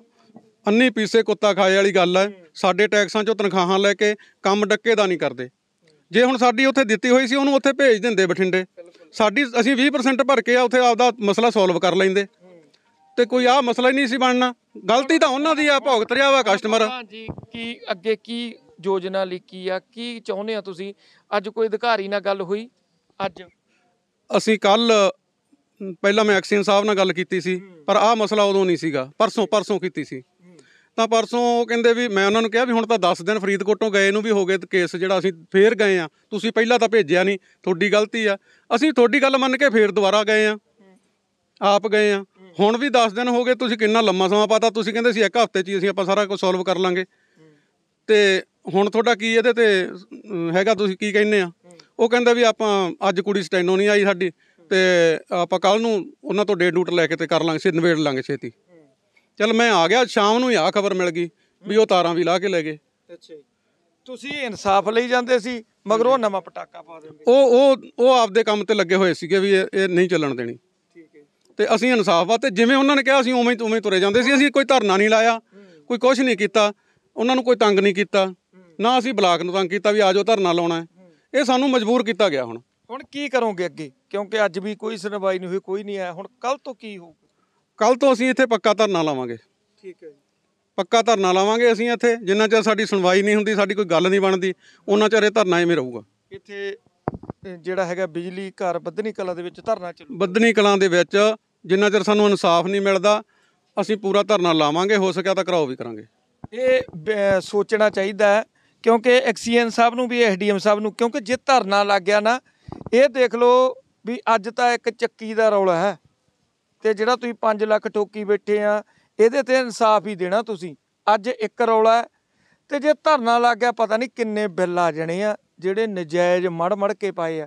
ਅੰਨੀ ਪੀਸੇ ਕੁੱਤਾ ਖਾਏ ਵਾਲੀ ਗੱਲ ਹੈ। ਸਾਡੇ ਟੈਕਸਾਂ 'ਚੋਂ ਤਨਖਾਹਾਂ ਲੈ ਕੇ ਕੰਮ ਡੱਕੇ ਦਾ ਨਹੀਂ ਕਰਦੇ। ਜੇ ਹੁਣ ਸਾਡੀ ਉੱਥੇ ਦਿੱਤੀ ਹੋਈ ਸੀ ਉਹਨੂੰ ਉੱਥੇ ਭੇਜ ਦਿੰਦੇ ਬਠਿੰਡੇ, ਅਸੀਂ 20% ਭਰ ਕੇ ਉੱਥੇ ਆਪਦਾ ਮਸਲਾ ਸੋਲਵ ਕਰ ਲੈਂਦੇ, ਤੇ ਕੋਈ ਆਹ ਮਸਲਾ ਹੀ ਨਹੀਂ ਸੀ ਬਣਨਾ। ਗਲਤੀ ਤਾਂ ਉਹਨਾਂ ਦੀ ਆ, ਭੁਗਤ ਰਿਹਾ ਵਾ ਕਸਟਮਰ। ਜੀ ਕੀ ਅੱਗੇ ਕੀ ਯੋਜਨਾ ਲਿਖੀ ਆ, ਕੀ ਚਾਹੁੰਦੇ ਆ ਤੁਸੀਂ? ਅੱਜ ਕੋਈ ਅਧਿਕਾਰੀ ਨਾਲ ਗੱਲ ਹੋਈ? ਅੱਜ ਅਸੀਂ ਕੱਲ ਪਹਿਲਾਂ ਮੈਂ ਐਕਸੀਅਨ ਸਾਹਿਬ ਨਾਲ ਗੱਲ ਕੀਤੀ ਸੀ, ਪਰ ਆਹ ਮਸਲਾ ਉਦੋਂ ਨਹੀਂ ਸੀਗਾ, ਪਰਸੋਂ ਕੀਤੀ ਸੀ। ਤਾਂ ਪਰਸੋਂ ਉਹ ਕਹਿੰਦੇ ਵੀ, ਮੈਂ ਉਹਨਾਂ ਨੂੰ ਕਿਹਾ ਵੀ ਹੁਣ ਤਾਂ 10 ਦਿਨ ਫਰੀਦਕੋਟੋਂ ਗਏ ਨੂੰ ਵੀ ਹੋ ਗਏ ਕੇਸ ਜਿਹੜਾ, ਅਸੀਂ ਫੇਰ ਗਏ ਆ, ਤੁਸੀਂ ਪਹਿਲਾਂ ਤਾਂ ਭੇਜਿਆ ਨਹੀਂ, ਤੁਹਾਡੀ ਗਲਤੀ ਆ। ਅਸੀਂ ਤੁਹਾਡੀ ਗੱਲ ਮੰਨ ਕੇ ਫੇਰ ਦੁਬਾਰਾ ਗਏ ਆ, ਆਪ ਗਏ ਆ। ਹੁਣ ਵੀ 10 ਦਿਨ ਹੋ ਗਏ, ਤੁਸੀਂ ਕਿੰਨਾ ਲੰਮਾ ਸਮਾਂ ਪਾਤਾ। ਤੁਸੀਂ ਕਹਿੰਦੇ ਸੀ 1 ਹਫ਼ਤੇ 'ਚ ਹੀ ਆਪਾਂ ਸਾਰਾ ਕੁਝ ਸੋਲਵ ਕਰ ਲਾਂਗੇ, ਤੇ ਹੁਣ ਤੁਹਾਡਾ ਕੀ ਇਹਦੇ ਤੇ ਹੈਗਾ, ਤੁਸੀਂ ਕੀ ਕਹਿੰਦੇ ਆ? ਉਹ ਕਹਿੰਦਾ ਵੀ ਆਪਾਂ ਅੱਜ ਕੁੜੀ ਸਟੈਨੋ ਨਹੀਂ ਆਈ ਸਾਡੀ, ਤੇ ਆਪਾਂ ਕੱਲ ਨੂੰ ਉਹਨਾਂ ਤੋਂ ਡੇਟ ਡੂਟ ਲੈ ਕੇ ਤੇ ਕਰ ਲਾਂਗੇ, ਨਿਬੇੜ ਲਾਂਗੇ ਛੇਤੀ। ਚੱਲ ਮੈਂ ਆ ਗਿਆ, ਸ਼ਾਮ ਨੂੰ ਹੀ ਆਹ ਖਬਰ ਮਿਲ ਗਈ ਵੀ ਉਹ ਤਾਰਾਂ ਵੀ ਲਾ ਕੇ ਲੈ ਗਏ। ਅੱਛਾ, ਤੁਸੀਂ ਇਨਸਾਫ ਲਈ ਜਾਂਦੇ ਸੀ, ਮਗਰ ਉਹ ਨਵਾਂ ਪਟਾਕਾ ਪਾ ਦਿੰਦੇ। ਉਹ ਆਪਦੇ ਕੰਮ ਤੇ ਲੱਗੇ ਹੋਏ ਸੀਗੇ ਵੀ ਇਹ ਨਹੀਂ ਚੱਲਣ ਦੇਣੀ। ਠੀਕ ਹੈ। ਤੇ ਅਸੀਂ ਇਨਸਾਫ ਵਾਸਤੇ ਜਿਵੇਂ ਉਹਨਾਂ ਨੇ ਕਿਹਾ ਅਸੀਂ ਉਵੇਂ ਤੁਰੇ ਜਾਂਦੇ ਸੀ। ਅਸੀਂ ਕੋਈ ਧਰਨਾ ਨਹੀਂ ਲਾਇਆ, ਕੋਈ ਕੁਛ ਨਹੀਂ ਕੀਤਾ, ਉਹਨਾਂ ਨੂੰ ਕੋਈ ਤੰਗ ਨਹੀਂ ਕੀਤਾ, ਨਾ ਅਸੀਂ ਬਲਾਕ ਨੂੰ ਤੰਗ ਕੀਤਾ ਵੀ ਆ ਜਾਓ ਧਰਨਾ ਲਾਉਣਾ ਹੈ। ਇਹ ਸਾਨੂੰ ਮਜਬੂਰ ਕੀਤਾ ਗਿਆ। ਹੁਣ ਕੀ ਕਰੋਗੇ ਅੱਗੇ? ਕਿਉਂਕਿ ਅੱਜ ਵੀ ਕੋਈ ਸੁਣਵਾਈ ਨਹੀਂ ਹੋਈ, ਕੋਈ ਨਹੀਂ ਆਇਆ। ਹੁਣ ਕੱਲ ਤੋਂ ਕੀ ਹੋਊਗਾ? ਕੱਲ ਤੋਂ ਅਸੀਂ ਇੱਥੇ ਪੱਕਾ ਧਰਨਾ ਲਾਵਾਂਗੇ। ਠੀਕ ਹੈ ਜੀ, ਪੱਕਾ ਧਰਨਾ ਲਾਵਾਂਗੇ ਅਸੀਂ ਇੱਥੇ। ਜਿੰਨਾ ਚਿਰ ਸਾਡੀ ਸੁਣਵਾਈ ਨਹੀਂ ਹੁੰਦੀ, ਸਾਡੀ ਕੋਈ ਗੱਲ ਨਹੀਂ ਬਣਦੀ, ਉਹਨਾਂ ਚਿਰ ਇਹ ਧਰਨਾ ਐਵੇਂ ਰਹੂਗਾ। ਇੱਥੇ ਜਿਹੜਾ ਹੈਗਾ ਬਿਜਲੀ ਘਰ ਬੱਧਨੀ ਕਲਾਂ ਦੇ ਵਿੱਚ ਧਰਨਾ ਚੱਲੂ। ਬੱਧਨੀ ਕਲਾਂ ਦੇ ਵਿੱਚ ਜਿੰਨਾ ਚਿਰ ਸਾਨੂੰ ਇਨਸਾਫ ਨਹੀਂ ਮਿਲਦਾ, ਅਸੀਂ ਪੂਰਾ ਧਰਨਾ ਲਾਵਾਂਗੇ। ਹੋ ਸਕਿਆ ਤਾਂ ਘਰਾਓ ਵੀ ਕਰਾਂਗੇ। ਇਹ ਸੋਚਣਾ ਚਾਹੀਦਾ ਹੈ, ਕਿਉਂਕਿ ਐਕਸੀਐਨ ਸਾਹਿਬ ਨੂੰ ਵੀ, ਐਸਡੀਐਮ ਸਾਹਿਬ ਨੂੰ, ਕਿਉਂਕਿ ਜੇ ਧਰਨਾ ਲੱਗ ਗਿਆ ਨਾ, ਇਹ ਦੇਖ ਲਓ ਵੀ ਅੱਜ ਤਾਂ ਇੱਕ ਚੱਕੀ ਦਾ ਰੌਲਾ ਹੈ, ਤੇ ਜਿਹੜਾ ਤੁਸੀਂ 5 ਲੱਖ ਠੋਕੀ ਬੈਠੇ ਆ, ਇਹਦੇ ਤੇ ਇਨਸਾਫ ਹੀ ਦੇਣਾ ਤੁਸੀਂ। ਅੱਜ ਇੱਕ ਰੌਲਾ ਹੈ, ਤੇ ਜੇ ਧਰਨਾ ਲੱਗ ਗਿਆ ਪਤਾ ਨਹੀਂ ਕਿੰਨੇ ਬਿੱਲ ਆ ਜਾਣੇ ਆ, ਜਿਹੜੇ ਨਜਾਇਜ਼ ਮੜ ਕੇ ਪਾਏ ਆ।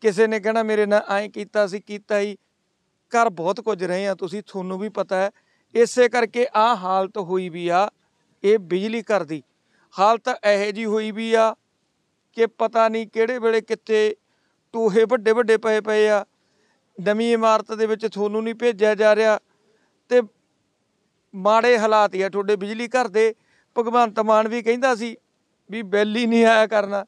ਕਿਸੇ ਨੇ ਕਹਿਣਾ ਮੇਰੇ ਨਾਲ ਐਂ ਕੀਤਾ ਸੀ, ਕੀਤਾ ਹੀ। ਕਰ ਬਹੁਤ ਕੁਝ ਰਹੇ ਆ ਤੁਸੀਂ, ਤੁਹਾਨੂੰ ਵੀ ਪਤਾ ਹੈ। ਇਸੇ ਕਰਕੇ ਆਹ ਹਾਲਤ ਹੋਈ ਵੀ ਆ, ਇਹ ਬਿਜਲੀ ਘਰ ਦੀ ਹਾਲਤ ਇਹੋ ਜਿਹੀ ਹੋਈ ਵੀ ਆ ਕਿ ਪਤਾ ਨਹੀਂ ਕਿਹੜੇ ਵੇਲੇ ਕਿੱਥੇ ਟੂਹੇ ਵੱਡੇ ਪਏ ਆ। ਨਵੀਂ ਇਮਾਰਤ ਦੇ ਵਿੱਚ ਤੁਹਾਨੂੰ ਨਹੀਂ ਭੇਜਿਆ ਜਾ ਰਿਹਾ, ਤੇ ਮਾੜੇ ਹਾਲਾਤ ਹੀ ਆ ਤੁਹਾਡੇ ਬਿਜਲੀ ਘਰ ਦੇ। ਭਗਵੰਤ ਮਾਨ ਵੀ ਕਹਿੰਦਾ ਸੀ ਵੀ ਬਿੱਲ ਹੀ ਨਹੀਂ ਆਇਆ ਕਰਨਾ,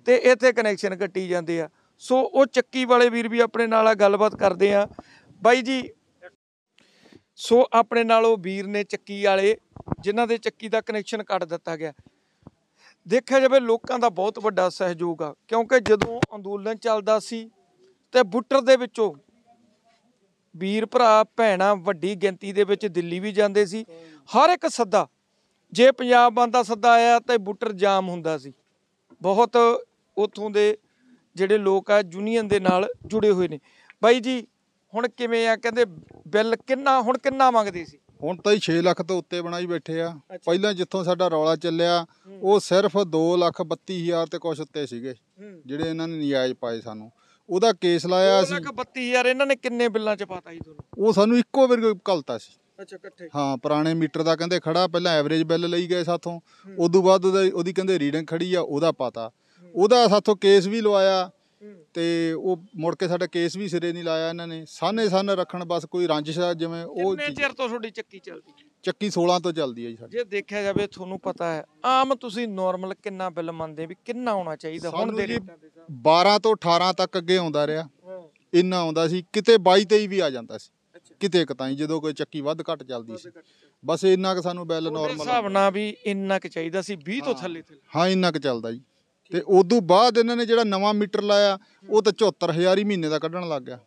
ਤੇ ਇੱਥੇ ਕਨੈਕਸ਼ਨ ਕੱਟੀ ਜਾਂਦੇ ਆ। ਸੋ ਉਹ ਚੱਕੀ ਵਾਲੇ ਵੀਰ ਵੀ ਆਪਣੇ ਨਾਲ ਗੱਲਬਾਤ ਕਰਦੇ ਆ। ਬਾਈ ਜੀ, ਸੋ ਆਪਣੇ ਨਾਲ ਉਹ ਵੀਰ ਨੇ ਚੱਕੀ ਵਾਲੇ, ਜਿਨ੍ਹਾਂ ਦੇ ਚੱਕੀ ਦਾ ਕਨੈਕਸ਼ਨ ਕੱਟ ਦਿੱਤਾ ਗਿਆ। ਦੇਖਿਆ ਜਾਵੇ ਲੋਕਾਂ ਦਾ ਬਹੁਤ ਵੱਡਾ ਸਹਿਯੋਗ ਆ, ਕਿਉਂਕਿ ਜਦੋਂ ਅੰਦੋਲਨ ਚੱਲਦਾ ਸੀ ਤੇ ਬੁੱਟਰ ਦੇ ਵਿੱਚੋਂ ਵੀਰ ਭਰਾ ਭੈਣਾਂ ਵੱਡੀ ਗਿਣਤੀ ਦੇ ਵਿੱਚ ਦਿੱਲੀ ਵੀ ਜਾਂਦੇ ਸੀ। ਹਰ ਇੱਕ ਸੱਦਾ, ਜੇ ਪੰਜਾਬ ਬੰਦ ਦਾ ਸੱਦਾ ਆਇਆ ਤਾਂ ਬੁੱਟਰ ਜਾਮ ਹੁੰਦਾ ਸੀ। ਬਹੁਤ ਉੱਥੋਂ ਦੇ ਜਿਹੜੇ ਲੋਕ ਆ ਯੂਨੀਅਨ ਦੇ ਨਾਲ ਜੁੜੇ ਹੋਏ ਨੇ। ਬਾਈ ਜੀ, ਹੁਣ ਕਿਵੇਂ ਆ? ਕਹਿੰਦੇ ਬਿੱਲ ਕਿੰਨਾ ਮੰਗਦੇ ਸੀ? ਹੁਣ ਤਾਂ ਹੀ 6 ਲੱਖ ਤੋਂ ਉੱਤੇ ਬਣਾਈ ਬੈਠੇ ਆ। ਪਹਿਲਾਂ ਜਿੱਥੋਂ ਸਾਡਾ ਰੌਲਾ ਚੱਲਿਆ ਉਹ ਸਿਰਫ 2,32,000 ਤੇ ਕੁਛ ਉੱਤੇ ਸੀਗੇ, ਜਿਹੜੇ ਇਹਨਾਂ ਨੇ ਨਜਾਇਜ਼ ਪਾਏ ਸਾਨੂੰ। ਉਹਦਾ ਕੇਸ ਲਾਇਆ ਸੀ। 2,32,000 ਇਹਨਾਂ ਨੇ ਕਿੰਨੇ ਬਿੱਲਾਂ ਚ ਪਾਤਾ ਸੀ ਤੁਹਾਨੂੰ? ਉਹ ਸਾਨੂੰ ਇੱਕੋ ਵਾਰ ਘਲਤਾ ਸੀ। ਅੱਛਾ, ਇਕੱਠੇ? ਹਾਂ, ਪੁਰਾਣੇ ਮੀਟਰ ਦਾ ਕਹਿੰਦੇ ਖੜਾ, ਪਹਿਲਾਂ ਐਵਰੇਜ ਬਿੱਲ ਲਈ ਗਏ ਸਾਥੋਂ, ਉਦੋਂ ਬਾਅਦ ਉਹਦੀ ਕਹਿੰਦੇ ਰੀਡਿੰਗ ਖੜੀ ਆ, ਉਹਦਾ ਪਾਤਾ। ਉਹਦਾ ਸਾਥੋਂ ਕੇਸ ਵੀ ਲਵਾਇਆ, ਤੇ ਉਹ ਮੁੜ ਕੇ ਸਾਡਾ ਕੇਸ ਵੀ ਸਿਰੇ ਨਹੀਂ ਲਾਇਆ ਇਹਨਾਂ ਨੇ। ਸੰਨ ਰੱਖਣ, ਬਸ ਕੋਈ ਰੰਜਿਸ਼ ਆ ਜਿਵੇਂ। ਉਹ ਕਿੰਨੇ ਚਿਰ ਤੋਂ ਤੁਹਾਡੀ ਚੱਕੀ ਚੱਲਦੀ? ਚੱਕੀ 16 ਤੋਂ ਚੱਲਦੀ ਹੈ ਜੀ ਸਾਡੀ। ਜੇ ਦੇਖਿਆ ਜਾਵੇ, ਤੁਹਾਨੂੰ ਪਤਾ ਹੈ, ਆਮ ਤੁਸੀਂ ਨਾਰਮਲ ਕਿੰਨਾ ਬਿੱਲ ਮੰਨਦੇ ਵੀ ਕਿੰਨਾ ਆਉਣਾ ਚਾਹੀਦਾ ਹੁਣ ਦੇ ਰੇਟਾਂ ਦੇ? 12 ਤੋਂ 18 ਤੱਕ ਅੱਗੇ ਆਉਂਦਾ ਰਿਹਾ, ਇੰਨਾ ਆਉਂਦਾ ਸੀ। ਕਿਤੇ 22-23 ਵੀ ਆ ਜਾਂਦਾ ਸੀ, ਕਿਤੇ ਕਤਾਈ, ਜਦੋਂ ਕੋਈ ਚੱਕੀ ਵੱਧ ਘੱਟ ਚੱਲਦੀ ਸੀ। ਬਸ ਇੰਨਾ ਕੁ ਸਾਨੂੰ ਬਿੱਲ ਨਾਰਮਲ ਹਿਸਾਬ ਨਾਲ ਵੀ ਇੰਨਾ ਕੁ ਚਾਹੀਦਾ ਸੀ, 20 ਤੋਂ ਥੱਲੇ। ਹਾਂ, ਇੰਨਾ ਕੁ ਚੱਲਦਾ ਜੀ। ਤੇ ਉਦੋਂ ਬਾਅਦ ਇਹਨਾਂ ਨੇ ਜਿਹੜਾ ਨਵਾਂ ਮੀਟਰ ਲਾਇਆ, ਉਹ ਤਾਂ 74,000 ਹੀ ਮਹੀਨੇ ਦਾ ਕੱਢਣ ਲੱਗ ਗਿਆ।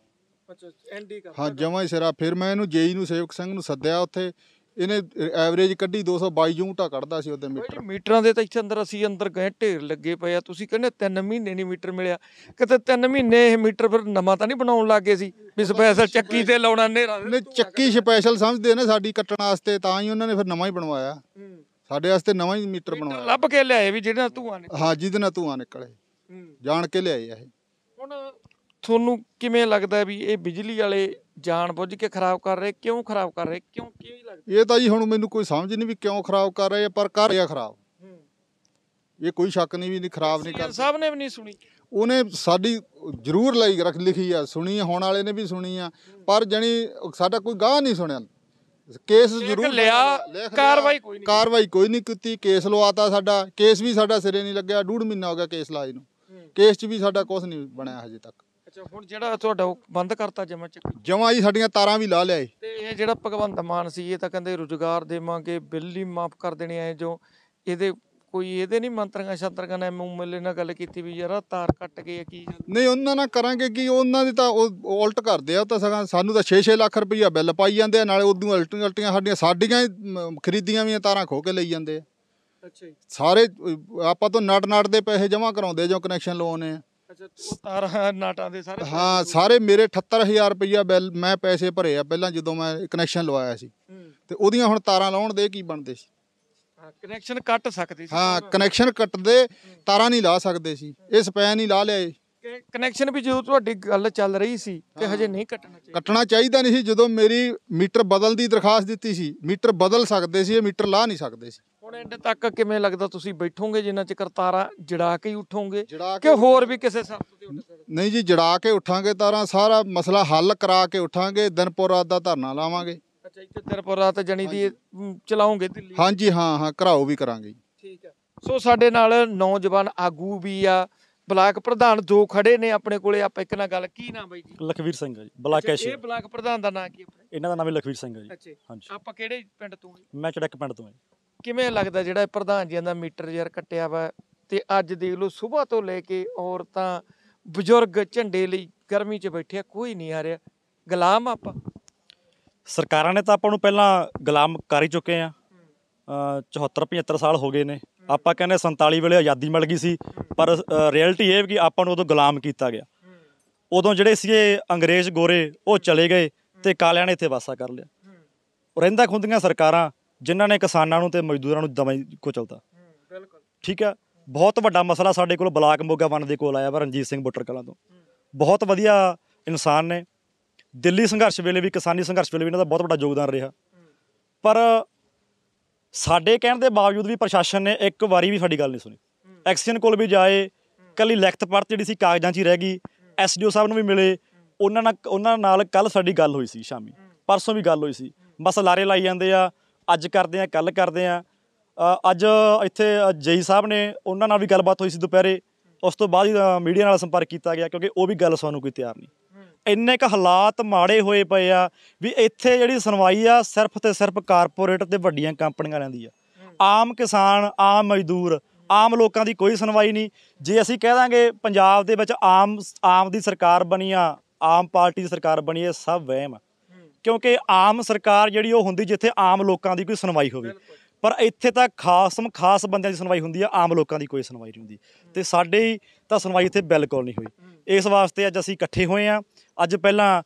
ਹਾਂ, ਜਮਾਂ ਹੀ ਸਿਰਾ। ਫਿਰ ਮੈਂ ਇਹਨੂੰ ਜੇਈ ਨੂੰ, ਸੇਵਕ ਸਿੰਘ ਨੂੰ ਸੱਦਿਆ ਉੱਥੇ। ਇਹਨੇ ਐਵਰੇਜ ਕੱਢੀ 222 ਯੂਨਿਟਾਂ ਕੱਢਦਾ ਸੀ ਉਹਦੇ ਮੀਟਰ। ਮੀਟਰਾਂ ਦੇ ਤਾਂ ਇੱਥੇ ਅੰਦਰ ਗਏ ਢੇਰ ਲੱਗੇ ਪਏ ਆ। ਤੁਸੀਂ ਕਹਿੰਦੇ 3 ਮਹੀਨੇ ਨਹੀਂ ਮੀਟਰ ਮਿਲਿਆ। ਕਿਤੇ 3 ਮਹੀਨੇ ਇਹ ਮੀਟਰ ਫਿਰ ਨਵਾਂ ਤਾਂ ਨਹੀਂ ਬਣਾਉਣ ਲੱਗ ਗਏ ਸੀ ਵੀ ਸਪੈਸ਼ਲ ਚੱਕੀ ਤੇ ਲਾਉਣਾ? ਨੇ ਚੱਕੀ ਸਪੈਸ਼ਲ ਸਮਝਦੇ ਨੇ ਸਾਡੀ ਕੱਟਣ ਵਾਸਤੇ, ਤਾਂ ਹੀ ਉਹਨਾਂ ਨੇ ਫਿਰ ਨਵਾਂ ਹੀ ਬਣਵਾਇਆ ਸਾਡੇ ਵਾਸਤੇ। ਨਵਾਂ ਹੀ ਮੀਟਰ ਬਣਵਾਇਆ, ਲੱਭ ਕੇ ਲਿਆਏ ਵੀ ਜਿਹਦੇ ਨਾਲ ਧੂਆਂ ਨਿਕਲੇ। ਹਾਂ, ਜਿਹਦੇ ਨਾਲ ਧੂਆਂ ਨਿਕਲੇ, ਜਾਣ ਕੇ ਲਿਆਏ ਇਹ। ਹੁਣ ਤੁਹਾਨੂੰ ਕਿਵੇਂ ਲੱਗਦਾ ਵੀ ਇਹ ਬਿਜਲੀ ਵਾਲੇ ਜਾਣ ਬੁੱਝ ਕੇ ਖਰਾਬ ਕਰ ਰਹੇ, ਕਿਉਂ ਖਰਾਬ ਕਰ ਰਹੇ, ਕਿਉਂ ਕੀ ਲੱਗਦਾ? ਇਹ ਤਾਂ ਜੀ ਹੁਣ ਮੈਨੂੰ ਕੋਈ ਸਮਝ ਨਹੀਂ ਵੀ ਕਿਉਂ ਖਰਾਬ ਕਰ ਰਹੇ ਆ, ਪਰ ਕਰ ਰਿਹਾ ਖਰਾਬ। ਇਹ ਕੋਈ ਸ਼ੱਕ ਨਹੀਂ ਵੀ ਖਰਾਬ ਨਹੀਂ ਕਰ ਸਾਹਿਬ ਨੇ ਵੀ ਨਹੀਂ ਸੁਣੀ। ਉਹਨੇ ਸਾਡੀ ਜ਼ਰੂਰ ਲਿਖੀ ਆ, ਸੁਣੀ, ਹੁਣ ਵਾਲੇ ਨੇ ਵੀ ਸੁਣੀ ਆ, ਪਰ ਜਣੀ ਸਾਡਾ ਕੋਈ ਗਾਹ ਨਹੀਂ ਸੁਣਿਆ। ਕੇਸ ਜ਼ਰੂਰ ਲਿਆ, ਕਾਰਵਾਈ ਕੋਈ ਨਹੀਂ ਕੀਤੀ। ਕੇਸ ਲਵਾਤਾ ਸਾਡਾ, ਕੇਸ ਵੀ ਸਾਡਾ ਸਿਰੇ ਨਹੀਂ ਲੱਗਿਆ। 2.5 ਮਹੀਨਾ ਹੋ ਗਿਆ ਕੇਸ ਲਾਏ ਨੂੰ, ਕੇਸ 'ਚ ਵੀ ਸਾਡਾ ਕੁਝ ਨਹੀਂ ਬਣਿਆ ਹਜੇ ਤੱਕ। ਅੱਛਾ, ਹੁਣ ਜਿਹੜਾ ਤੁਹਾਡਾ ਉਹ ਬੰਦ ਕਰਤਾ ਜਮਾਂ ਜੀ, ਸਾਡੀਆਂ ਤਾਰਾਂ ਵੀ ਲਾ ਲਿਆਏ। ਤੇ ਇਹ ਜਿਹੜਾ ਭਗਵੰਤ ਮਾਨ ਸੀ, ਇਹ ਤਾਂ ਕਹਿੰਦੇ ਰੁਜ਼ਗਾਰ ਦੇਵਾਂਗੇ, ਬਿੱਲ ਹੀ ਮਾਫ ਕਰ ਦੇਣੇ ਆ। ਜੋ ਇਹਦੇ ਕੋਈ ਇਹਦੇ ਨਹੀਂ ਮੰਤਰੀਆਂ ਸ਼ੰਤਰੀਆਂ ਨੇ MLA ਨਾਲ ਗੱਲ ਕੀਤੀ ਵੀ ਯਾਰ ਤਾਰ ਕੱਟ ਗਏ ਕੀ? ਨਹੀਂ, ਉਹਨਾਂ ਨਾਲ ਕਰਾਂਗੇ ਕੀ, ਉਹਨਾਂ ਦੀ ਤਾਂ ਉਹ ਉਲਟ ਕਰਦੇ ਆ। ਉਹ ਤਾਂ ਸਾਨੂੰ ਤਾਂ 6-6 ਲੱਖ ਰੁਪਈਆ ਬਿੱਲ ਪਾਈ ਜਾਂਦੇ ਆ, ਨਾਲੇ ਉਦੋਂ ਉਲਟੀਆਂ ਸਾਡੀਆਂ ਖਰੀਦੀਆਂ ਵੀ ਤਾਰਾਂ ਖੋ ਕੇ ਲਈ ਜਾਂਦੇ ਆ। ਅੱਛਾ ਜੀ, ਸਾਰੇ ਆਪਾਂ ਤੋਂ ਨਟ ਦੇ ਪੈਸੇ ਜਮ੍ਹਾਂ ਕਰਾਉਂਦੇ ਜੋ ਕਨੈਕਸ਼ਨ ਲਵਾਉਣੇ ਆ। ਅੱਛਾ, ਉਹ ਤਾਰਾਂ ਨਾਟਾਂ ਦੇ ਸਾਰੇ? ਹਾਂ, ਸਾਰੇ ਮੇਰੇ 78000 ਰੁਪਈਆ ਬਿੱਲ ਮੈਂ ਪੈਸੇ ਭਰੇ ਆ ਪਹਿਲਾਂ ਜਦੋਂ ਮੈਂ ਕਨੈਕਸ਼ਨ ਲਵਾਇਆ ਸੀ, ਤੇ ਉਹਦੀਆਂ ਹੁਣ ਤਾਰਾਂ ਲਾਉਣ ਦੇ ਕੀ ਬਣਦੇ ਸੀ? ਕਨੈਕਸ਼ਨ ਕੱਟ ਸਕਦੇ ਸੀ। ਹਾਂ, ਕਨੈਕਸ਼ਨ ਕੱਟਦੇ, ਤਾਰਾਂ ਨਹੀਂ ਲਾ ਸਕਦੇ ਸੀ। ਇਹ ਸਪੈਨ ਹੀ ਲਾ ਲਿਆਏ। ਕਨੈਕਸ਼ਨ ਵੀ ਜਦੋਂ ਤੁਹਾਡੀ ਗੱਲ ਚੱਲ ਰਹੀ ਸੀ ਕਿ ਹਜੇ ਨਹੀਂ ਕੱਟਣਾ ਚਾਹੀਦਾ ਨਹੀਂ ਸੀ। ਜਦੋਂ ਮੇਰੀ ਮੀਟਰ ਬਦਲ ਦੀ ਦਰਖਾਸਤ ਦਿੱਤੀ ਸੀ, ਮੀਟਰ ਬਦਲ ਸਕਦੇ ਸੀ, ਇਹ ਮੀਟਰ ਲਾ ਨਹੀਂ ਸਕਦੇ ਸੀ। ਹੁਣ ਐਂਡ ਤੱਕ ਕਿਵੇਂ ਲੱਗਦਾ ਤੁਸੀਂ ਬੈਠੋਗੇ ਜਿੰਨਾ ਚਿਰ ਤਾਰਾਂ ਜੜਾ ਕੇ ਹੀ ਉਠੋਗੇ ਕਿ ਹੋਰ ਵੀ ਕਿਸੇ ਸਬਬ ਤੇ ਉੱਠ ਸਕਦੇ? ਨਹੀਂ ਜੀ, ਜੜਾ ਕੇ ਉਠਾਂਗੇ ਤਾਰਾਂ, ਸਾਰਾ ਮਸਲਾ ਹੱਲ ਕਰਾ ਕੇ ਉਠਾਂਗੇ। ਦਿਨਪੁਰ ਰਾਤ ਦਾ ਧਰਨਾ ਲਾਵਾਂਗੇ। ਅੱਛਾ, ਇੱਥੇ ਦਿਨਪੁਰ ਰਾਤ ਜਣੀ ਦੀ ਚਲਾਉਂਗੇ ਦਿੱਲੀ? ਹਾਂਜੀ, ਹਾਂ, ਘਰਾਓ ਵੀ ਕਰਾਂਗੇ। ਠੀਕ ਹੈ। ਸੋ ਸਾਡੇ ਨਾਲ ਨੌਜਵਾਨ ਆਗੂ ਵੀ ਆ, ਬਲਾਕ ਪ੍ਰਧਾਨ 2 ਖੜੇ ਨੇ ਆਪਣੇ ਕੋਲੇ। ਆਪਾਂ ਇੱਕ ਨਾਲ ਗੱਲ, ਕੀ ਨਾਮ ਬਾਈ ਜੀ? ਲਖਵੀਰ ਸਿੰਘ ਹੈ ਜੀ, ਬਲਾਕ ਐਸ਼। ਇਹ ਬਲਾਕ ਪ੍ਰਧਾਨ ਦਾ ਨਾਂ ਕੀ ਆਪਣੇ? ਇਹਨਾਂ ਦਾ ਨਾਮ ਲਖਵੀਰ ਸਿੰਘ ਹੈ ਜੀ। ਅੱਛਾ, ਹਾਂਜੀ। ਆਪਾਂ ਕਿਹੜੇ ਪਿੰਡ ਤੋਂ? ਮੈਂ ਚੜਕ ਪਿੰਡ ਤੋਂ ਹਾਂ। ਕਿਵੇਂ ਲੱਗਦਾ ਜਿਹੜਾ ਪ੍ਰਧਾਨ ਜੀਆਂ ਦਾ ਮੀਟਰ ਯਾਰ ਕੱਟਿਆ ਵਾ, ਤੇ ਅੱਜ ਦੇਖ ਲਓ ਸਵੇਰ ਤੋਂ ਲੈ ਕੇ ਔਰਤਾਂ ਬਜ਼ੁਰਗ ਝੰਡੇ ਲਈ ਗਰਮੀ 'ਚ ਬੈਠੇ ਆ, ਕੋਈ ਨਹੀਂ ਆ ਰਿਹਾ। ਗੁਲਾਮ ਆਪਾਂ? ਸਰਕਾਰਾਂ ਨੇ ਤਾਂ ਆਪਾਂ ਨੂੰ ਪਹਿਲਾਂ ਗੁਲਾਮ ਕਰ ਹੀ ਚੁੱਕੇ ਆ। 74-75 ਸਾਲ ਹੋ ਗਏ ਨੇ। ਆਪਾਂ ਕਹਿੰਦੇ 47 ਵੇਲੇ ਆਜ਼ਾਦੀ ਮਿਲ ਗਈ ਸੀ, ਪਰ ਰਿਐਲਿਟੀ ਇਹ ਕਿ ਆਪਾਂ ਨੂੰ ਉਦੋਂ ਗੁਲਾਮ ਕੀਤਾ ਗਿਆ। ਉਦੋਂ ਜਿਹੜੇ ਸੀਗੇ ਅੰਗਰੇਜ਼ ਗੋਰੇ, ਉਹ ਚਲੇ ਗਏ ਤੇ ਕਾਲਿਆਂ ਨੇ ਇੱਥੇ ਵਾਸਾ ਕਰ ਲਿਆ। ਰਹਿੰਦਾ ਖੁੰਦੀਆਂ ਸਰਕਾਰਾਂ ਜਿਨ੍ਹਾਂ ਨੇ ਕਿਸਾਨਾਂ ਨੂੰ ਤੇ ਮਜ਼ਦੂਰਾਂ ਨੂੰ ਦਵਾਈ ਕੁਚਲਤਾ। ਠੀਕ ਹੈ, ਬਹੁਤ ਵੱਡਾ ਮਸਲਾ ਸਾਡੇ ਕੋਲ ਬਲਾਕ ਮੋਗਾ 1 ਦੇ ਕੋਲ ਆਇਆ ਵਾ, ਰਣਜੀਤ ਸਿੰਘ ਬੁੱਟਰ ਕਲਾਂ ਤੋਂ। ਬਹੁਤ ਵਧੀਆ ਇਨਸਾਨ ਨੇ। ਦਿੱਲੀ ਸੰਘਰਸ਼ ਵੇਲੇ ਵੀ, ਕਿਸਾਨੀ ਸੰਘਰਸ਼ ਵੇਲੇ ਵੀ ਇਹਨਾਂ ਦਾ ਬਹੁਤ ਵੱਡਾ ਯੋਗਦਾਨ ਰਿਹਾ। ਪਰ ਸਾਡੇ ਕਹਿਣ ਦੇ ਬਾਵਜੂਦ ਵੀ ਪ੍ਰਸ਼ਾਸਨ ਨੇ ਇੱਕ ਵਾਰੀ ਵੀ ਸਾਡੀ ਗੱਲ ਨਹੀਂ ਸੁਣੀ। ਐਕਸੀਅਨ ਕੋਲ ਵੀ ਜਾਏ, ਇਕੱਲੀ ਲਿਖਤ ਪੜ੍ਹਤ ਜਿਹੜੀ ਸੀ ਕਾਗਜ਼ਾਂ 'ਚ ਹੀ ਰਹਿ ਗਈ। SDO ਸਾਹਿਬ ਨੂੰ ਵੀ ਮਿਲੇ, ਉਹਨਾਂ ਨਾਲ ਕੱਲ੍ਹ ਸਾਡੀ ਗੱਲ ਹੋਈ ਸੀ, ਸ਼ਾਮੀ ਪਰਸੋਂ ਵੀ ਗੱਲ ਹੋਈ ਸੀ। ਬਸ ਲਾਰੇ ਲਾਈ ਜਾਂਦੇ ਆ, ਅੱਜ ਕਰਦੇ ਆ, ਕੱਲ੍ਹ ਕਰਦੇ ਆ। ਅੱਜ ਇੱਥੇ JE ਸਾਹਿਬ ਨੇ, ਉਹਨਾਂ ਨਾਲ ਵੀ ਗੱਲਬਾਤ ਹੋਈ ਸੀ ਦੁਪਹਿਰੇ। ਉਸ ਤੋਂ ਬਾਅਦ ਹੀ ਮੀਡੀਆ ਨਾਲ ਸੰਪਰਕ ਕੀਤਾ ਗਿਆ, ਕਿਉਂਕਿ ਉਹ ਵੀ ਗੱਲ ਸੁਣਨ ਨੂੰ ਕੋਈ ਤਿਆਰ ਨਹੀਂ। ਇੰਨੇ ਕੁ ਹਾਲਾਤ ਮਾੜੇ ਹੋਏ ਪਏ ਆ ਵੀ ਇੱਥੇ ਜਿਹੜੀ ਸੁਣਵਾਈ ਆ ਸਿਰਫ ਤੇ ਸਿਰਫ ਕਾਰਪੋਰੇਟ ਤੇ ਵੱਡੀਆਂ ਕੰਪਨੀਆਂ ਲੈਂਦੀ ਆ। ਆਮ ਕਿਸਾਨ, ਆਮ ਮਜ਼ਦੂਰ, ਆਮ ਲੋਕਾਂ ਦੀ ਕੋਈ ਸੁਣਵਾਈ ਨਹੀਂ। ਜੇ ਅਸੀਂ ਕਹਿ ਦਾਂਗੇ ਪੰਜਾਬ ਦੇ ਵਿੱਚ ਆਮ ਦੀ ਸਰਕਾਰ ਬਣੀ ਆ, ਆਮ ਪਾਰਟੀ ਦੀ ਸਰਕਾਰ ਬਣੀ, ਇਹ ਸਭ ਵਹਿਮ ਆ। ਕਿਉਂਕਿ ਆਮ ਸਰਕਾਰ ਜਿਹੜੀ ਉਹ ਹੁੰਦੀ ਜਿੱਥੇ ਆਮ ਲੋਕਾਂ ਦੀ ਕੋਈ ਸੁਣਵਾਈ ਹੋਵੇ, ਪਰ ਇੱਥੇ ਤਾਂ ਖਾਸ ਬੰਦਿਆਂ ਦੀ ਸੁਣਵਾਈ ਹੁੰਦੀ ਆ, ਆਮ ਲੋਕਾਂ ਦੀ ਕੋਈ ਸੁਣਵਾਈ ਨਹੀਂ ਹੁੰਦੀ। ਤੇ ਸਾਡੇ ਤਾਂ ਸੁਣਵਾਈ ਇੱਥੇ ਬਿਲਕੁਲ ਨਹੀਂ ਹੋਈ। ਇਸ ਵਾਸਤੇ ਅੱਜ ਅਸੀਂ ਇਕੱਠੇ ਹੋਏ ਹਾਂ। ਅੱਜ ਪਹਿਲਾਂ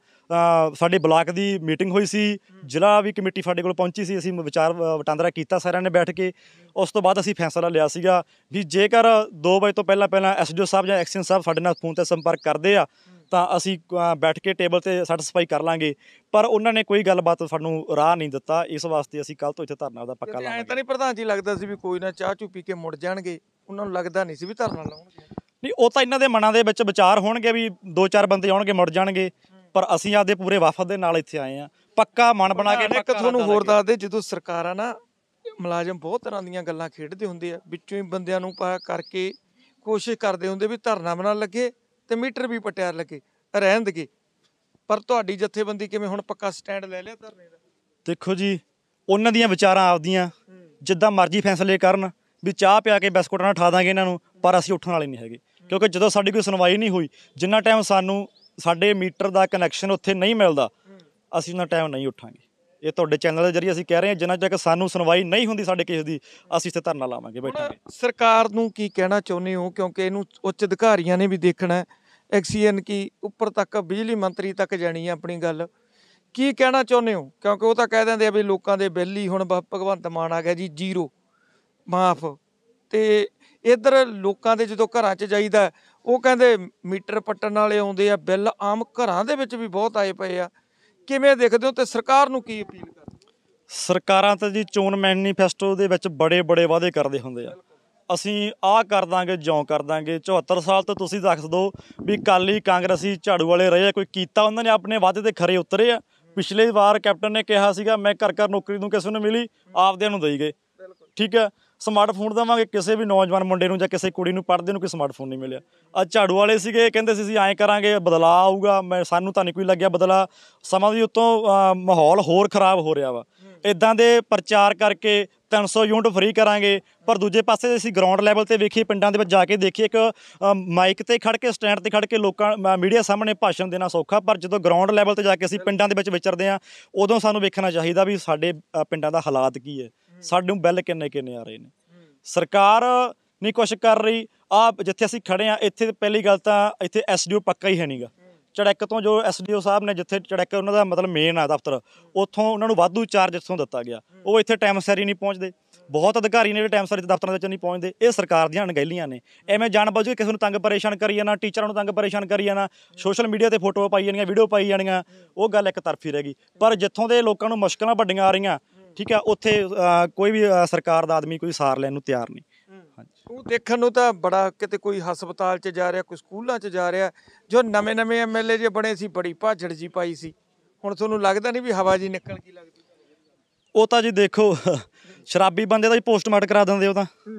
ਸਾਡੇ ਬਲਾਕ ਦੀ ਮੀਟਿੰਗ ਹੋਈ ਸੀ, ਜ਼ਿਲ੍ਹਾ ਵੀ ਕਮੇਟੀ ਸਾਡੇ ਕੋਲ ਪਹੁੰਚੀ ਸੀ। ਅਸੀਂ ਵਿਚਾਰ ਵਟਾਂਦਰਾ ਕੀਤਾ ਸਾਰਿਆਂ ਨੇ ਬੈਠ ਕੇ। ਉਸ ਤੋਂ ਬਾਅਦ ਅਸੀਂ ਫੈਸਲਾ ਲਿਆ ਸੀਗਾ ਵੀ ਜੇਕਰ 2 ਵਜੇ ਤੋਂ ਪਹਿਲਾਂ SDO ਸਾਹਿਬ ਜਾਂ ਐਕਸੀਅਨ ਸਾਹਿਬ ਸਾਡੇ ਨਾਲ ਫੋਨ 'ਤੇ ਸੰਪਰਕ ਕਰਦੇ ਆ ਤਾਂ ਅਸੀਂ ਬੈਠ ਕੇ ਟੇਬਲ 'ਤੇ ਸੈਟੀਸਫਾਈ ਕਰ ਲਾਂਗੇ। ਪਰ ਉਹਨਾਂ ਨੇ ਕੋਈ ਗੱਲਬਾਤ ਸਾਨੂੰ ਰਾਹ ਨਹੀਂ ਦਿੱਤਾ। ਇਸ ਵਾਸਤੇ ਅਸੀਂ ਕੱਲ੍ਹ ਤੋਂ ਇੱਥੇ ਧਰਨਾ ਦਾ ਪੱਕਾ ਲਾਵਾਂਗੇ। ਐਂ ਤਾਂ ਨਹੀਂ ਪ੍ਰਧਾਨ ਜੀ ਲੱਗਦਾ ਸੀ ਵੀ ਕੋਈ ਨਾ ਚਾਹ ਚੂ ਪੀ ਕੇ ਮੁੜ ਜਾਣਗੇ? ਉਹਨਾਂ ਨੂੰ ਲੱਗਦਾ ਨਹੀਂ ਸੀ ਵੀ ਧਰਨਾ ਲਾਉਣਗੇ? ਨਹੀਂ, ਉਹ ਤਾਂ ਇਹਨਾਂ ਦੇ ਮਨਾਂ ਦੇ ਵਿੱਚ ਵਿਚਾਰ ਹੋਣਗੇ ਵੀ 2-4 ਬੰਦੇ ਆਉਣਗੇ, ਮੁੜ ਜਾਣਗੇ। ਪਰ ਅਸੀਂ ਆਪਦੇ ਪੂਰੇ ਵਫਦ ਦੇ ਨਾਲ ਇੱਥੇ ਆਏ ਹਾਂ, ਪੱਕਾ ਮਨ ਬਣਾ ਕੇ। ਇੱਕ ਤੁਹਾਨੂੰ ਹੋਰ ਦੱਸ ਦੇ, ਜਦੋਂ ਸਰਕਾਰਾਂ ਨਾ ਮੁਲਾਜ਼ਮ ਬਹੁਤ ਤਰ੍ਹਾਂ ਦੀਆਂ ਗੱਲਾਂ ਖੇਡਦੇ ਹੁੰਦੇ ਆ, ਵਿੱਚੋਂ ਹੀ ਬੰਦਿਆਂ ਨੂੰ ਪਾ ਕਰਕੇ ਕੋਸ਼ਿਸ਼ ਕਰਦੇ ਹੁੰਦੇ ਵੀ ਧਰਨਾ ਬਣਾ ਲੱਗੇ ਤੇ ਮੀਟਰ ਵੀ ਪਟਿਆਰ ਲੱਗੇ, ਰਹਿਣ ਦੇਗੇ। ਪਰ ਤੁਹਾਡੀ ਜਥੇਬੰਦੀ ਕਿਵੇਂ ਹੁਣ ਪੱਕਾ ਸਟੈਂਡ ਲੈ ਲਿਆ ਧਰਨੇ ਦਾ? ਦੇਖੋ ਜੀ, ਉਹਨਾਂ ਦੀਆਂ ਵਿਚਾਰਾਂ ਆਪਦੀਆਂ, ਜਿੱਦਾਂ ਮਰਜ਼ੀ ਫੈਸਲੇ ਕਰਨ ਵੀ ਚਾਹ ਪਿਆ ਕੇ ਬਿਸਕੁਟ ਨਾਲ ਉਠਾ ਦਾਂਗੇ ਇਹਨਾਂ ਨੂੰ, ਪਰ ਅਸੀਂ ਉੱਠਣ ਵਾਲੇ ਨਹੀਂ ਹੈਗੇ। ਕਿਉਂਕਿ ਜਦੋਂ ਸਾਡੀ ਕੋਈ ਸੁਣਵਾਈ ਨਹੀਂ ਹੋਈ, ਜਿੰਨਾ ਟਾਈਮ ਸਾਨੂੰ ਸਾਡੇ ਮੀਟਰ ਦਾ ਕਨੈਕਸ਼ਨ ਉੱਥੇ ਨਹੀਂ ਮਿਲਦਾ, ਅਸੀਂ ਉਹਨਾਂ ਟਾਈਮ ਨਹੀਂ ਉੱਠਾਂਗੇ। ਇਹ ਤੁਹਾਡੇ ਚੈਨਲ ਦੇ ਜ਼ਰੀਏ ਅਸੀਂ ਕਹਿ ਰਹੇ ਹਾਂ, ਜਿੰਨਾ ਤੱਕ ਸਾਨੂੰ ਸੁਣਵਾਈ ਨਹੀਂ ਹੁੰਦੀ ਸਾਡੇ ਕੇਸ ਦੀ, ਅਸੀਂ ਇੱਥੇ ਧਰਨਾ ਲਾਵਾਂਗੇ, ਬੈਠਾਂਗੇ। ਸਰਕਾਰ ਨੂੰ ਕੀ ਕਹਿਣਾ ਚਾਹੁੰਦੇ ਹੋ? ਕਿਉਂਕਿ ਇਹਨੂੰ ਉੱਚ ਅਧਿਕਾਰੀਆਂ ਨੇ ਵੀ ਦੇਖਣਾ, ਐਕਸੀਅਨ ਕੀ ਉੱਪਰ ਤੱਕ, ਬਿਜਲੀ ਮੰਤਰੀ ਤੱਕ ਜਾਣੀ ਹੈ ਆਪਣੀ ਗੱਲ। ਕੀ ਕਹਿਣਾ ਚਾਹੁੰਦੇ ਹੋ? ਕਿਉਂਕਿ ਉਹ ਤਾਂ ਕਹਿ ਦਿੰਦੇ ਆ ਵੀ ਲੋਕਾਂ ਦੇ ਬਿੱਲ ਹੀ ਹੁਣ ਭਗਵੰਤ ਮਾਨ ਆ ਗਿਆ ਜੀ 0 ਮਾਫ। ਤੇ ਇੱਧਰ ਲੋਕਾਂ ਦੇ ਜਦੋਂ ਘਰਾਂ 'ਚ ਜਾਈਦਾ, ਉਹ ਕਹਿੰਦੇ ਮੀਟਰ ਪੱਟਣ ਵਾਲੇ ਆਉਂਦੇ ਆ, ਬਿੱਲ ਆਮ ਘਰਾਂ ਦੇ ਵਿੱਚ ਵੀ ਬਹੁਤ ਆਏ ਪਏ ਆ। ਕਿਵੇਂ ਦੇਖਦੇ ਹੋ ਤੇ ਸਰਕਾਰ ਨੂੰ ਕੀ ਅਪੀਲ ਕਰਦੇ? ਸਰਕਾਰਾਂ ਤਾਂ ਜੀ ਚੋਣ ਮੈਨੀਫੈਸਟੋ ਦੇ ਵਿੱਚ ਬੜੇ ਬੜੇ ਵਾਅਦੇ ਕਰਦੇ ਹੁੰਦੇ ਆ, ਅਸੀਂ ਆਹ ਕਰ ਦਾਂਗੇ, ਜਿਉਂ ਕਰ ਦਾਂਗੇ। 74 ਸਾਲ ਤੋਂ ਤੁਸੀਂ ਦੱਸ ਦਿਓ ਵੀ ਅਕਾਲੀ ਕਾਂਗਰਸੀ ਝਾੜੂ ਵਾਲੇ ਰਹੇ ਆ, ਕੋਈ ਕੀਤਾ ਉਹਨਾਂ ਨੇ? ਆਪਣੇ ਵਾਅਦੇ ਤੇ ਖਰੇ ਉਤਰੇ ਆ? ਪਿਛਲੇ ਵਾਰ ਕੈਪਟਨ ਨੇ ਕਿਹਾ ਸੀਗਾ ਮੈਂ ਘਰ ਘਰ ਨੌਕਰੀ ਨੂੰ ਕਿਸੇ ਨੂੰ ਮਿਲੀ, ਆਪਦਿਆਂ ਨੂੰ ਦੇਈ ਗਏ। ਠੀਕ ਹੈ, ਸਮਾਰਟਫੋਨ ਦੇਵਾਂਗੇ ਕਿਸੇ ਵੀ ਨੌਜਵਾਨ ਮੁੰਡੇ ਨੂੰ ਜਾਂ ਕਿਸੇ ਕੁੜੀ ਨੂੰ ਪੜ੍ਹਦੇ ਨੂੰ ਕੋਈ ਸਮਾਰਟਫੋਨ ਨਹੀਂ ਮਿਲਿਆ। ਅੱਜ ਝਾੜੂ ਵਾਲੇ ਸੀਗੇ, ਕਹਿੰਦੇ ਸੀ ਅਸੀਂ ਐਂ ਕਰਾਂਗੇ, ਬਦਲਾਅ ਆਊਗਾ। ਸਾਨੂੰ ਤਾਂ ਨਹੀਂ ਕੋਈ ਲੱਗਿਆ ਬਦਲਾਅ। ਸਮਾਂ ਦੀ ਉੱਤੋਂ ਮਾਹੌਲ ਹੋਰ ਖ਼ਰਾਬ ਹੋ ਰਿਹਾ ਵਾ। ਇੱਦਾਂ ਦੇ ਪ੍ਰਚਾਰ ਕਰਕੇ 300 ਯੂਨਿਟ ਫ੍ਰੀ ਕਰਾਂਗੇ, ਪਰ ਦੂਜੇ ਪਾਸੇ ਅਸੀਂ ਗਰਾਊਂਡ ਲੈਵਲ 'ਤੇ ਵੇਖੀਏ, ਪਿੰਡਾਂ ਦੇ ਵਿੱਚ ਜਾ ਕੇ ਦੇਖੀਏ, ਇੱਕ ਮਾਈਕ 'ਤੇ ਖੜ੍ਹ ਕੇ, ਸਟੈਂਡ 'ਤੇ ਖੜ੍ਹ ਕੇ ਲੋਕਾਂ ਮੀਡੀਆ ਸਾਹਮਣੇ ਭਾਸ਼ਣ ਦੇਣਾ ਸੌਖਾ, ਪਰ ਜਦੋਂ ਗਰਾਊਂਡ ਲੈਵਲ 'ਤੇ ਜਾ ਕੇ ਅਸੀਂ ਪਿੰਡਾਂ ਦੇ ਵਿੱਚ ਵਿਚਰਦੇ ਹਾਂ, ਉਦੋਂ ਸਾਨੂੰ ਵੇਖਣਾ ਚਾਹੀਦਾ ਵੀ ਸਾਡੇ ਪਿੰਡਾਂ ਦਾ ਹਾਲਾਤ ਕੀ ਹੈ, ਸਾਨੂੰ ਬਿੱਲ ਕਿੰਨੇ ਕਿੰਨੇ ਆ ਰਹੇ ਨੇ। ਸਰਕਾਰ ਨਹੀਂ ਕੁਛ ਕਰ ਰਹੀ। ਜਿੱਥੇ ਅਸੀਂ ਖੜ੍ਹੇ ਹਾਂ ਇੱਥੇ ਪਹਿਲੀ ਗੱਲ ਤਾਂ ਇੱਥੇ SDO ਪੱਕਾ ਹੀ ਹੈ ਨਹੀਂ ਗਾ। ਚੜੈਕ ਤੋਂ ਜੋ SDO ਸਾਹਿਬ ਨੇ, ਜਿੱਥੇ ਚੜੈਕ ਉਹਨਾਂ ਦਾ ਮਤਲਬ ਮੇਨ ਆ ਦਫ਼ਤਰ, ਉੱਥੋਂ ਉਹਨਾਂ ਨੂੰ ਵਾਧੂ ਚਾਰਜ ਇੱਥੋਂ ਦਿੱਤਾ ਗਿਆ। ਉਹ ਇੱਥੇ ਟਾਈਮ ਸਿਰ ਹੀ ਨਹੀਂ ਪਹੁੰਚਦੇ। ਬਹੁਤ ਅਧਿਕਾਰੀ ਨੇ ਜਿਹੜੇ ਟਾਈਮ ਸਿਰ ਦਫ਼ਤਰਾਂ ਵਿੱਚ ਨਹੀਂ ਪਹੁੰਚਦੇ। ਇਹ ਸਰਕਾਰ ਦੀਆਂ ਅਣਗਹਿਲੀਆਂ ਨੇ। ਐਵੇਂ ਜਾਣ ਬੁੱਝ ਕੇ ਕਿਸੇ ਨੂੰ ਤੰਗ ਪਰੇਸ਼ਾਨ ਕਰੀ ਜਾਣਾ, ਟੀਚਰਾਂ ਨੂੰ ਤੰਗ ਪਰੇਸ਼ਾਨ ਕਰੀ ਜਾਣਾ, ਸੋਸ਼ਲ ਮੀਡੀਆ 'ਤੇ ਫੋਟੋਆਂ ਪਾਈ ਜਾਣੀਆਂ, ਵੀਡੀਓ ਪਾਈ ਜਾਣੀਆਂ, ਉਹ ਗੱਲ ਇੱਕ ਤਰਫੀ ਰਹਿ ਗਈ। ਪਰ ਜਿੱਥੋਂ ਦੇ ਲੋਕਾਂ ਨੂੰ ਮੁਸ਼ਕਲਾਂ ਵੱਡੀਆਂ ਆ ਰਹੀਆਂ, ਠੀਕ ਆ, ਉੱਥੇ ਕੋਈ ਵੀ ਸਰਕਾਰ ਦਾ ਆਦਮੀ ਕੋਈ ਸਾਰ ਲੈਣ ਨੂੰ ਤਿਆਰ ਨਹੀਂ। ਉਹ ਦੇਖਣ ਨੂੰ ਤਾਂ ਬੜਾ, ਕਿਤੇ ਕੋਈ ਹਸਪਤਾਲ 'ਚ ਜਾ ਰਿਹਾ, ਕੋਈ ਸਕੂਲਾਂ 'ਚ ਜਾ ਰਿਹਾ। ਜੋ ਨਵੇਂ MLA ਜੇ ਬਣੇ ਸੀ, ਬੜੀ ਭਾਜੜ ਜੀ ਪਾਈ ਸੀ। ਹੁਣ ਤੁਹਾਨੂੰ ਲੱਗਦਾ ਨਹੀਂ ਵੀ ਹਵਾ ਜੀ ਨਿਕਲ ਗਈ ਲੱਗਦੀ? ਉਹ ਤਾਂ ਜੀ ਦੇਖੋ, ਸ਼ਰਾਬੀ ਬੰਦੇ ਦਾ ਹੀ ਪੋਸਟਮਾਰਟਮ ਕਰਾ ਦਿੰਦੇ।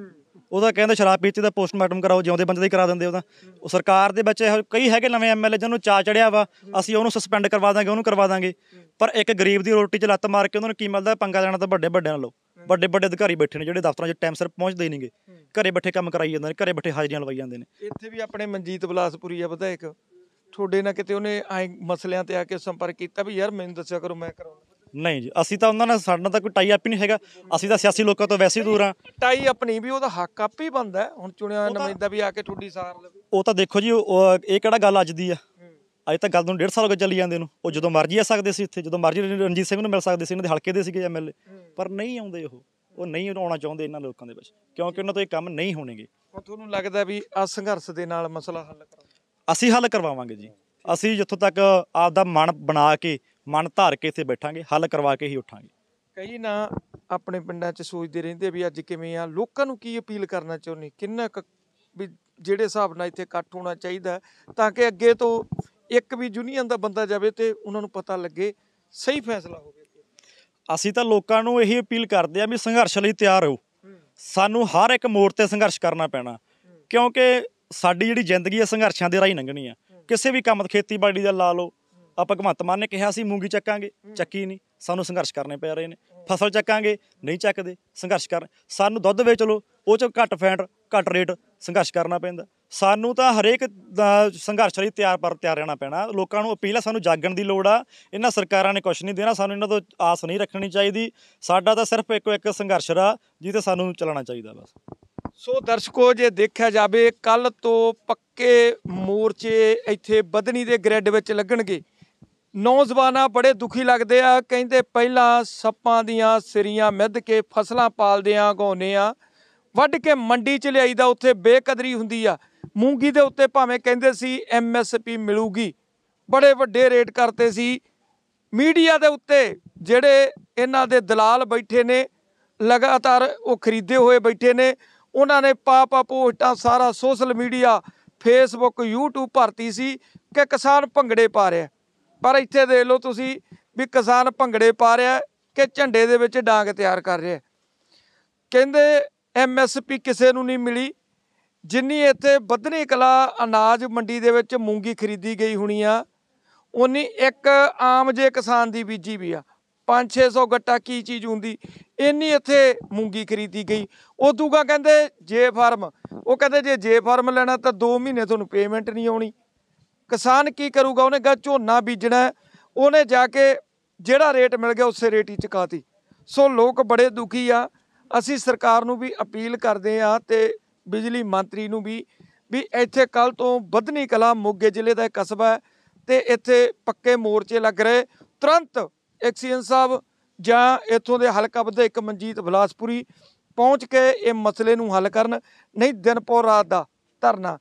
ਉਹ ਤਾਂ ਕਹਿੰਦੇ ਸ਼ਰਾਬ ਪੀਤੀ ਦਾ ਪੋਸਟਮਾਰਟਮ ਕਰਾਓ, ਜਿਉਂਦੇ ਬੰਦੇ ਦਾ ਹੀ ਕਰਾ ਦਿੰਦੇ। ਉਹ ਸਰਕਾਰ ਦੇ ਵਿੱਚ ਕਈ ਹੈਗੇ ਨਵੇਂ MLA ਜਿਹਨੂੰ ਚਾਅ ਚੜਿਆ ਵਾ, ਅਸੀਂ ਉਹਨੂੰ ਸਸਪੈਂਡ ਕਰਵਾ ਦਾਂਗੇ, ਉਹਨੂੰ ਕਰਵਾ ਦਾਂਗੇ। ਪਰ ਇੱਕ ਗਰੀਬ ਦੀ ਰੋਟੀ 'ਚ ਲੱਤ ਮਾਰ ਕੇ ਉਹਨਾਂ ਨੂੰ ਕੀ ਮਿਲਦਾ? ਪੰਗਾ ਲੈਣਾ ਤਾਂ ਵੱਡੇ ਨਾਲੋਂ। ਵੱਡੇ ਅਧਿਕਾਰੀ ਬੈਠੇ ਨੇ ਜਿਹੜੇ ਦਫ਼ਤਰਾਂ 'ਚ ਟਾਈਮ ਸਿਰ ਪਹੁੰਚਦੇ ਹੀ ਨਹੀਂਗੇ, ਘਰੇ ਬੈਠੇ ਕੰਮ ਕਰਾਈ ਜਾਂਦੇ ਨੇ, ਘਰੇ ਬੈਠੇ ਹਾਜ਼ਰੀਆਂ ਲਵਾਈ ਜਾਂਦੇ ਨੇ। ਇੱਥੇ ਵੀ ਆਪਣੇ ਮਨਜੀਤ ਬਲਾਸਪੁਰੀ ਆ ਵਿਧਾਇਕ, ਤੁਹਾਡੇ ਨਾਲ ਕਿਤੇ ਉਹਨੇ ਐਂ ਮਸਲਿਆਂ ਤੇ ਆ ਕੇ ਸੰਪਰਕ ਕੀਤਾ ਵੀ ਯਾਰ ਮੈਨੂੰ ਦੱਸਿਆ ਕਰੋ, ਮੈਂ ਕਰਾਉਣਾ? ਨਹੀਂ ਜੀ, ਅਸੀਂ ਤਾਂ ਉਹਨਾਂ ਨਾਲ, ਸਾਡਾ ਤਾਂ ਕੋਈ ਟਾਈ ਅਪ ਹੀ ਨਹੀਂ ਹੈਗਾ। ਅਸੀਂ ਤਾਂ ਸਿਆਸੀ ਲੋਕਾਂ ਤੋਂ ਵੈਸੇ ਹੀ ਦੂਰ ਹਾਂ। ਟਾਈ ਆਪਣੀ ਵੀ ਉਹਦਾ ਹੱਕ ਆਪੇ ਹੀ ਬਣਦਾ। ਹੁਣ ਚੁਣਿਆ ਨੁਮਾਇੰਦਾ ਵੀ ਆ ਕੇ ਤੁਹਾਡੀ ਸਾਰ ਲਵੇ। ਉਹ ਤਾਂ ਦੇਖੋ ਜੀ, ਇਹ ਕਿਹੜਾ ਗੱਲ ਅੱਜ ਦੀ ਆ? ਅੱਜ ਤਾਂ ਗੱਲ ਨੂੰ 1.5 ਸਾਲ ਹੋ ਗਏ ਚੱਲੀ ਜਾਂਦੇ ਨੂੰ। ਉਹ ਜਦੋਂ ਮਰਜ਼ੀ ਆ ਸਕਦੇ ਸੀ ਇੱਥੇ, ਜਦੋਂ ਮਰਜ਼ੀ ਰਣਜੀਤ ਸਿੰਘ ਨੂੰ ਮਿਲ ਸਕਦੇ ਸੀ, ਇਹਨਾਂ ਦੇ ਹਲਕੇ ਦੇ ਸੀਗੇ MLA, ਪਰ ਨਹੀਂ ਆਉਂਦੇ। ਉਹ ਨਹੀਂ ਆਉਣਾ ਚਾਹੁੰਦੇ ਇਹਨਾਂ ਲੋਕਾਂ ਦੇ ਵਿੱਚ, ਕਿਉਂਕਿ ਉਹਨਾਂ ਤੋਂ ਇਹ ਕੰਮ ਨਹੀਂ ਹੋਣਗੇ। ਤੁਹਾਨੂੰ ਲੱਗਦਾ ਵੀ ਆ ਸੰਘਰਸ਼ ਦੇ ਨਾਲ ਮਸਲਾ ਹੱਲ ਕਰਾਂਗੇ? ਅਸੀਂ ਹੱਲ ਕਰਵਾਵਾਂਗੇ ਜੀ। ਅਸੀਂ ਜਿੱਥੋਂ ਤੱਕ ਆਪਦਾ ਮਨ ਬਣਾ ਕੇ, ਮਨ ਧਾਰ ਕੇ ਇੱਥੇ ਬੈਠਾਂਗੇ, ਹੱਲ ਕਰਵਾ ਕੇ ਹੀ ਉੱਠਾਂਗੇ। ਕਈ ਨਾ ਆਪਣੇ ਪਿੰਡਾਂ 'ਚ ਸੋਚਦੇ ਰਹਿੰਦੇ ਵੀ ਅੱਜ ਕਿਵੇਂ ਆ, ਲੋਕਾਂ ਨੂੰ ਕੀ ਅਪੀਲ ਕਰਨਾ ਚਾਹੁੰਦੇ, ਕਿੰਨਾ ਕੁ ਵੀ ਜਿਹੜੇ ਹਿਸਾਬ ਨਾਲ ਇੱਥੇ ਇਕੱਠ ਹੋਣਾ ਚਾਹੀਦਾ, ਤਾਂ ਕਿ ਅੱਗੇ ਤੋਂ ਇੱਕ ਵੀ ਯੂਨੀਅਨ ਦਾ ਬੰਦਾ ਜਾਵੇ ਤੇ ਉਹਨਾਂ ਨੂੰ ਪਤਾ ਲੱਗੇ, ਸਹੀ ਫੈਸਲਾ ਹੋਵੇ। ਅਸੀਂ ਤਾਂ ਲੋਕਾਂ ਨੂੰ ਇਹੀ ਅਪੀਲ ਕਰਦੇ ਆ ਵੀ ਸੰਘਰਸ਼ ਲਈ ਤਿਆਰ ਰਹੋ। ਸਾਨੂੰ ਹਰ ਇੱਕ ਮੋੜ ਤੇ ਸੰਘਰਸ਼ ਕਰਨਾ ਪੈਣਾ, ਕਿਉਂਕਿ ਸਾਡੀ ਜਿਹੜੀ ਜ਼ਿੰਦਗੀ ਹੈ ਸੰਘਰਸ਼ਾਂ ਦੇ ਰਾਹੀਂ ਲੰਘਣੀ ਆ। ਕਿਸੇ ਵੀ ਕੰਮ, ਖੇਤੀਬਾੜੀ ਦਾ ਲਾ ਲਓ, ਆਪਾਂ ਭਗਵੰਤ ਮਾਨ ਨੇ ਕਿਹਾ ਸੀ ਮੂੰਗੀ ਚੱਕਾਂਗੇ, ਚੱਕੀ ਨਹੀਂ। ਸਾਨੂੰ ਸੰਘਰਸ਼ ਕਰਨੇ ਪੈ ਰਹੇ ਨੇ। ਫਸਲ ਚੱਕਾਂਗੇ, ਨਹੀਂ ਚੱਕਦੇ, ਸੰਘਰਸ਼ ਕਰ। ਸਾਨੂੰ ਦੁੱਧ ਵੇਚ ਲਓ, ਉਹ 'ਚ ਘੱਟ ਫੈਟ, ਘੱਟ ਰੇਟ, ਸੰਘਰਸ਼ ਕਰਨਾ ਪੈਂਦਾ। ਸਾਨੂੰ ਤਾਂ ਹਰੇਕ ਸੰਘਰਸ਼ ਲਈ ਤਿਆਰ ਰਹਿਣਾ ਪੈਣਾ। ਲੋਕਾਂ ਨੂੰ ਅਪੀਲ ਆ, ਸਾਨੂੰ ਜਾਗਣ ਦੀ ਲੋੜ ਆ। ਇਹਨਾਂ ਸਰਕਾਰਾਂ ਨੇ ਕੁਛ ਨਹੀਂ ਦੇਣਾ, ਸਾਨੂੰ ਇਹਨਾਂ ਤੋਂ ਆਸ ਨਹੀਂ ਰੱਖਣੀ ਚਾਹੀਦੀ। ਸਾਡਾ ਤਾਂ ਸਿਰਫ ਇੱਕ ਸੰਘਰਸ਼ ਆ ਜਿਹਦੇ ਸਾਨੂੰ ਚੱਲਣਾ ਚਾਹੀਦਾ ਬਸ। ਸੋ ਦਰਸ਼ਕੋ, ਜੇ ਦੇਖਿਆ ਜਾਵੇ, ਕੱਲ ਤੋਂ ਪੱਕੇ ਮੋਰਚੇ ਇੱਥੇ ਬਦਨੀ ਦੇ ਗ੍ਰਿਡ ਵਿੱਚ ਲੱਗਣਗੇ। ਨੌਜਵਾਨਾਂ ਬੜੇ ਦੁਖੀ ਲੱਗਦੇ ਆ, ਕਹਿੰਦੇ ਪਹਿਲਾਂ ਸੱਪਾਂ ਦੀਆਂ ਸਿਰੀਆਂ ਮਿੱਧ ਕੇ ਫਸਲਾਂ ਪਾਲਦੇ ਆ, ਉਗਾਉਂਦੇ ਆ, ਵੱਢ ਕੇ ਮੰਡੀ 'ਚ ਲਿਆਈਦਾ, ਉੱਥੇ ਬੇਕਦਰੀ ਹੁੰਦੀ ਆ। ਮੂੰਗੀ ਦੇ ਉੱਤੇ ਭਾਵੇਂ ਕਹਿੰਦੇ ਸੀ MSP ਮਿਲੂਗੀ, ਬੜੇ ਵੱਡੇ ਰੇਟ ਕਰਤੇ ਸੀ। ਮੀਡੀਆ ਦੇ ਉੱਤੇ ਜਿਹੜੇ ਇਹਨਾਂ ਦੇ ਦਲਾਲ ਬੈਠੇ ਨੇ, ਲਗਾਤਾਰ ਉਹ ਖਰੀਦੇ ਹੋਏ ਬੈਠੇ ਨੇ, ਉਹਨਾਂ ਨੇ ਪਾ ਪੋਸਟਾਂ, ਸਾਰਾ ਸੋਸ਼ਲ ਮੀਡੀਆ, ਫੇਸਬੁੱਕ, YouTube ਭਰਤੀ ਸੀ ਕਿ ਕਿਸਾਨ ਭੰਗੜੇ ਪਾ ਰਿਹਾ। ਪਰ ਇੱਥੇ ਦੇਖ ਲਓ ਤੁਸੀਂ ਵੀ ਕਿਸਾਨ ਭੰਗੜੇ ਪਾ ਰਿਹਾ ਕਿ ਝੰਡੇ ਦੇ ਵਿੱਚ ਡਾਂਗ ਤਿਆਰ ਕਰ ਰਿਹਾ। ਕਹਿੰਦੇ MSP ਕਿਸੇ ਨੂੰ ਨਹੀਂ ਮਿਲੀ, ਜਿੰਨੀ ਇੱਥੇ ਬਧਨੀ ਕਲਾਂ ਅਨਾਜ ਮੰਡੀ ਦੇ ਵਿੱਚ ਮੂੰਗੀ ਖਰੀਦੀ ਗਈ ਹੋਣੀ ਆ, ਉਨੀ ਇੱਕ ਆਮ ਜੇ ਕਿਸਾਨ ਦੀ ਬੀਜੀ ਵੀ ਆ। 500-600 ਗੱਟਾ ਕੀ ਚੀਜ਼ ਹੁੰਦੀ, ਇੰਨੀ ਇੱਥੇ ਮੂੰਗੀ ਖਰੀਦੀ ਗਈ। ਉਦੋਂ ਕਹਿੰਦੇ ਜੇ ਫਾਰਮ, ਉਹ ਕਹਿੰਦੇ ਜੇ ਫਾਰਮ ਲੈਣਾ ਤਾਂ 2 ਮਹੀਨੇ ਤੁਹਾਨੂੰ ਪੇਮੈਂਟ ਨਹੀਂ ਆਉਣੀ। ਕਿਸਾਨ ਕੀ ਕਰੂਗਾ? ਉਹਨੇ ਗਾ ਝੋਨਾ ਬੀਜਣਾ, ਉਹਨੇ ਜਾ ਕੇ ਜਿਹੜਾ ਰੇਟ ਮਿਲ ਗਿਆ ਉਸੇ ਰੇਟ ਹੀ ਚੁਕਾਤੀ। ਸੋ ਲੋਕ ਬੜੇ ਦੁਖੀ ਆ। ਅਸੀਂ ਸਰਕਾਰ ਨੂੰ ਵੀ ਅਪੀਲ ਕਰਦੇ ਆ ਤੇ ਬਿਜਲੀ ਮੰਤਰੀ ਨੂੰ ਵੀ ਇੱਥੇ ਕੱਲ੍ਹ ਤੋਂ ਬਧਨੀ ਕਲਾਂ ਮੋਗੇ ਜ਼ਿਲ੍ਹੇ ਦਾ ਇੱਕ ਕਸਬਾ ਹੈ ਤੇ ਇੱਥੇ ਪੱਕੇ ਮੋਰਚੇ ਲੱਗ ਰਹੇ। ਤੁਰੰਤ ਐਕਸੀਅਨ ਸਾਹਿਬ ਜਾਂ ਇੱਥੋਂ ਦੇ ਹਲਕਾ ਵਿਧਾਇਕ ਮਨਜੀਤ ਬਲਾਸਪੁਰੀ ਪਹੁੰਚ ਕੇ ਇਹ ਮਸਲੇ ਨੂੰ ਹੱਲ ਕਰਨ, ਨਹੀਂ ਦਿਨ ਪੌਰ ਰਾਤ ਦਾ ਧਰਨਾ।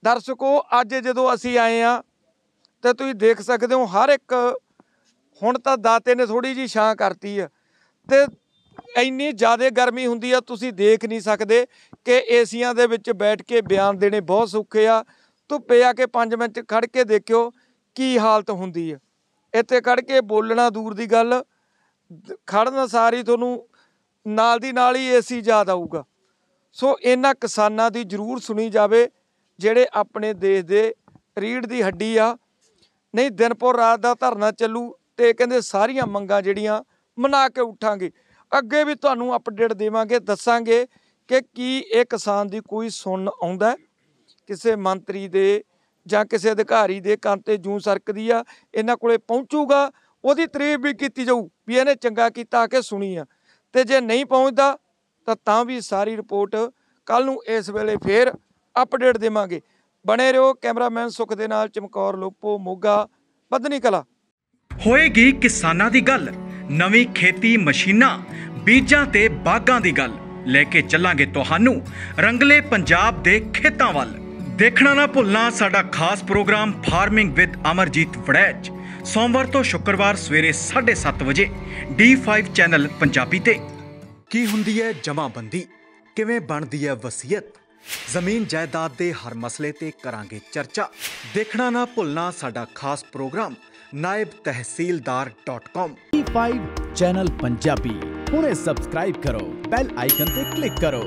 ਦਰਸ਼ਕੋ ਅੱਜ ਜਦੋਂ ਅਸੀਂ ਆਏ ਆ ਤੇ ਤੁਸੀਂ ਦੇਖ ਸਕਦੇ ਹੋ ਹਰ ਇੱਕ, ਹੁਣ ਤਾਂ ਦਾਤੇ ਨੇ ਥੋੜੀ ਜੀ ਛਾਂ ਕਰਤੀ ਆ ਤੇ ਇੰਨੀ ਜ਼ਿਆਦਾ ਗਰਮੀ ਹੁੰਦੀ ਆ, ਤੁਸੀਂ ਦੇਖ ਨਹੀਂ ਸਕਦੇ ਕਿ ਏਸੀਆਂ ਦੇ ਵਿੱਚ ਬੈਠ ਕੇ ਬਿਆਨ ਦੇਣੇ ਬਹੁਤ ਸੌਖੇ ਆ। ਧੁੱਪੇ ਆ ਕੇ 5 ਮਿੰਟ ਖੜ ਕੇ ਦੇਖਿਓ ਕੀ ਹਾਲਤ ਹੁੰਦੀ ਆ। ਇੱਥੇ ਖੜ ਕੇ ਬੋਲਣਾ ਦੂਰ ਦੀ ਗੱਲ, ਖੜਨ ਸਾਰੀ ਤੁਹਾਨੂੰ ਨਾਲ ਦੀ ਨਾਲ ਹੀ ਏਸੀ ਯਾਦ ਆਊਗਾ। ਸੋ ਇਹਨਾਂ ਕਿਸਾਨਾਂ ਦੀ ਜ਼ਰੂਰ ਸੁਣੀ ਜਾਵੇ ਜਿਹੜੇ ਆਪਣੇ ਦੇਸ਼ ਦੇ ਰੀੜ੍ਹ ਦੀ ਹੱਡੀ ਆ। ਨਹੀਂ ਦਿਨ ਪਰ ਰਾਤ ਦਾ ਧਰਨਾ ਚੱਲੂ ਤੇ ਕਹਿੰਦੇ ਸਾਰੀਆਂ ਮੰਗਾਂ ਜਿਹੜੀਆਂ ਮਨਾ ਕੇ ਉੱਠਾਂਗੇ। ਅੱਗੇ ਵੀ ਤੁਹਾਨੂੰ ਅਪਡੇਟ ਦੇਵਾਂਗੇ, ਦੱਸਾਂਗੇ ਕਿ ਕੀ ਇਹ ਕਿਸਾਨ ਦੀ ਕੋਈ ਸੁਣ ਆਉਂਦਾ, ਕਿਸੇ ਮੰਤਰੀ ਦੇ ਜਾਂ ਕਿਸੇ ਅਧਿਕਾਰੀ ਦੇ ਕੰਨ ਤੇ ਜੂੰ ਸਰਕਦੀ ਆ, ਇਹਨਾਂ ਕੋਲੇ ਪਹੁੰਚੂਗਾ, ਉਹਦੀ ਤਾਰੀਫ ਵੀ ਕੀਤੀ ਜਾਊ ਵੀ ਇਹਨੇ ਚੰਗਾ ਕੀਤਾ ਕਿ ਸੁਣੀ ਆ। ਤੇ ਜੇ ਨਹੀਂ ਪਹੁੰਚਦਾ ਤਾਂ ਵੀ ਸਾਰੀ ਰਿਪੋਰਟ ਕੱਲ ਨੂੰ ਇਸ ਵੇਲੇ ਫੇਰ ਅਪਡੇਟ ਦੇਵਾਂਗੇ। ਬਣੇ ਰਹੋ। ਕੈਮਰਾਮੈਨ ਸੁਖ ਦੇ ਨਾਲ ਚਮਕੌਰ ਲੋਪੋ, ਮੋਗਾ, ਬੱਧਨੀ ਕਲਾ। ਹੋਏਗੀ ਕਿਸਾਨਾਂ ਦੀ ਗੱਲ, ਨਵੀਂ ਖੇਤੀ ਮਸ਼ੀਨਾਂ, ਬੀਜਾਂ ਤੇ ਬਾਗਾਂ ਦੀ ਗੱਲ ਲੈ ਕੇ ਚੱਲਾਂਗੇ ਤੁਹਾਨੂੰ ਰੰਗਲੇ ਪੰਜਾਬ ਦੇ ਖੇਤਾਂ ਵੱਲ। ਦੇਖਣਾ ਨਾ ਭੁੱਲਣਾ ਸਾਡਾ ਖਾਸ programme farming with Amarjeet Waraich, ਸੋਮਵਾਰ ਤੋਂ ਸ਼ੁੱਕਰਵਾਰ ਸਵੇਰੇ 7:30 ਵਜੇ D5 ਚੈਨਲ ਪੰਜਾਬੀ ਤੇ। ਕੀ ਹੁੰਦੀ ਹੈ ਜਮਾਬੰਦੀ, ਕਿਵੇਂ ਬਣਦੀ ਹੈ ਵਸੀਅਤ, ਜ਼ਮੀਨ ਜਾਇਦਾਦ ਦੇ ਹਰ ਮਸਲੇ ਤੇ ਕਰਾਂਗੇ ਚਰਚਾ। ਦੇਖਣਾ ਨਾ ਭੁੱਲਣਾ ਸਾਡਾ ਖਾਸ programme naibtehsildar.com। D5 channel Punjabi ਹੁਣੇ ਸਬਸਕ੍ਰਾਈਬ ਕਰੋ, ਬੈਲ ਆਈਕਨ ਤੇ ਕਲਿੱਕ ਕਰੋ।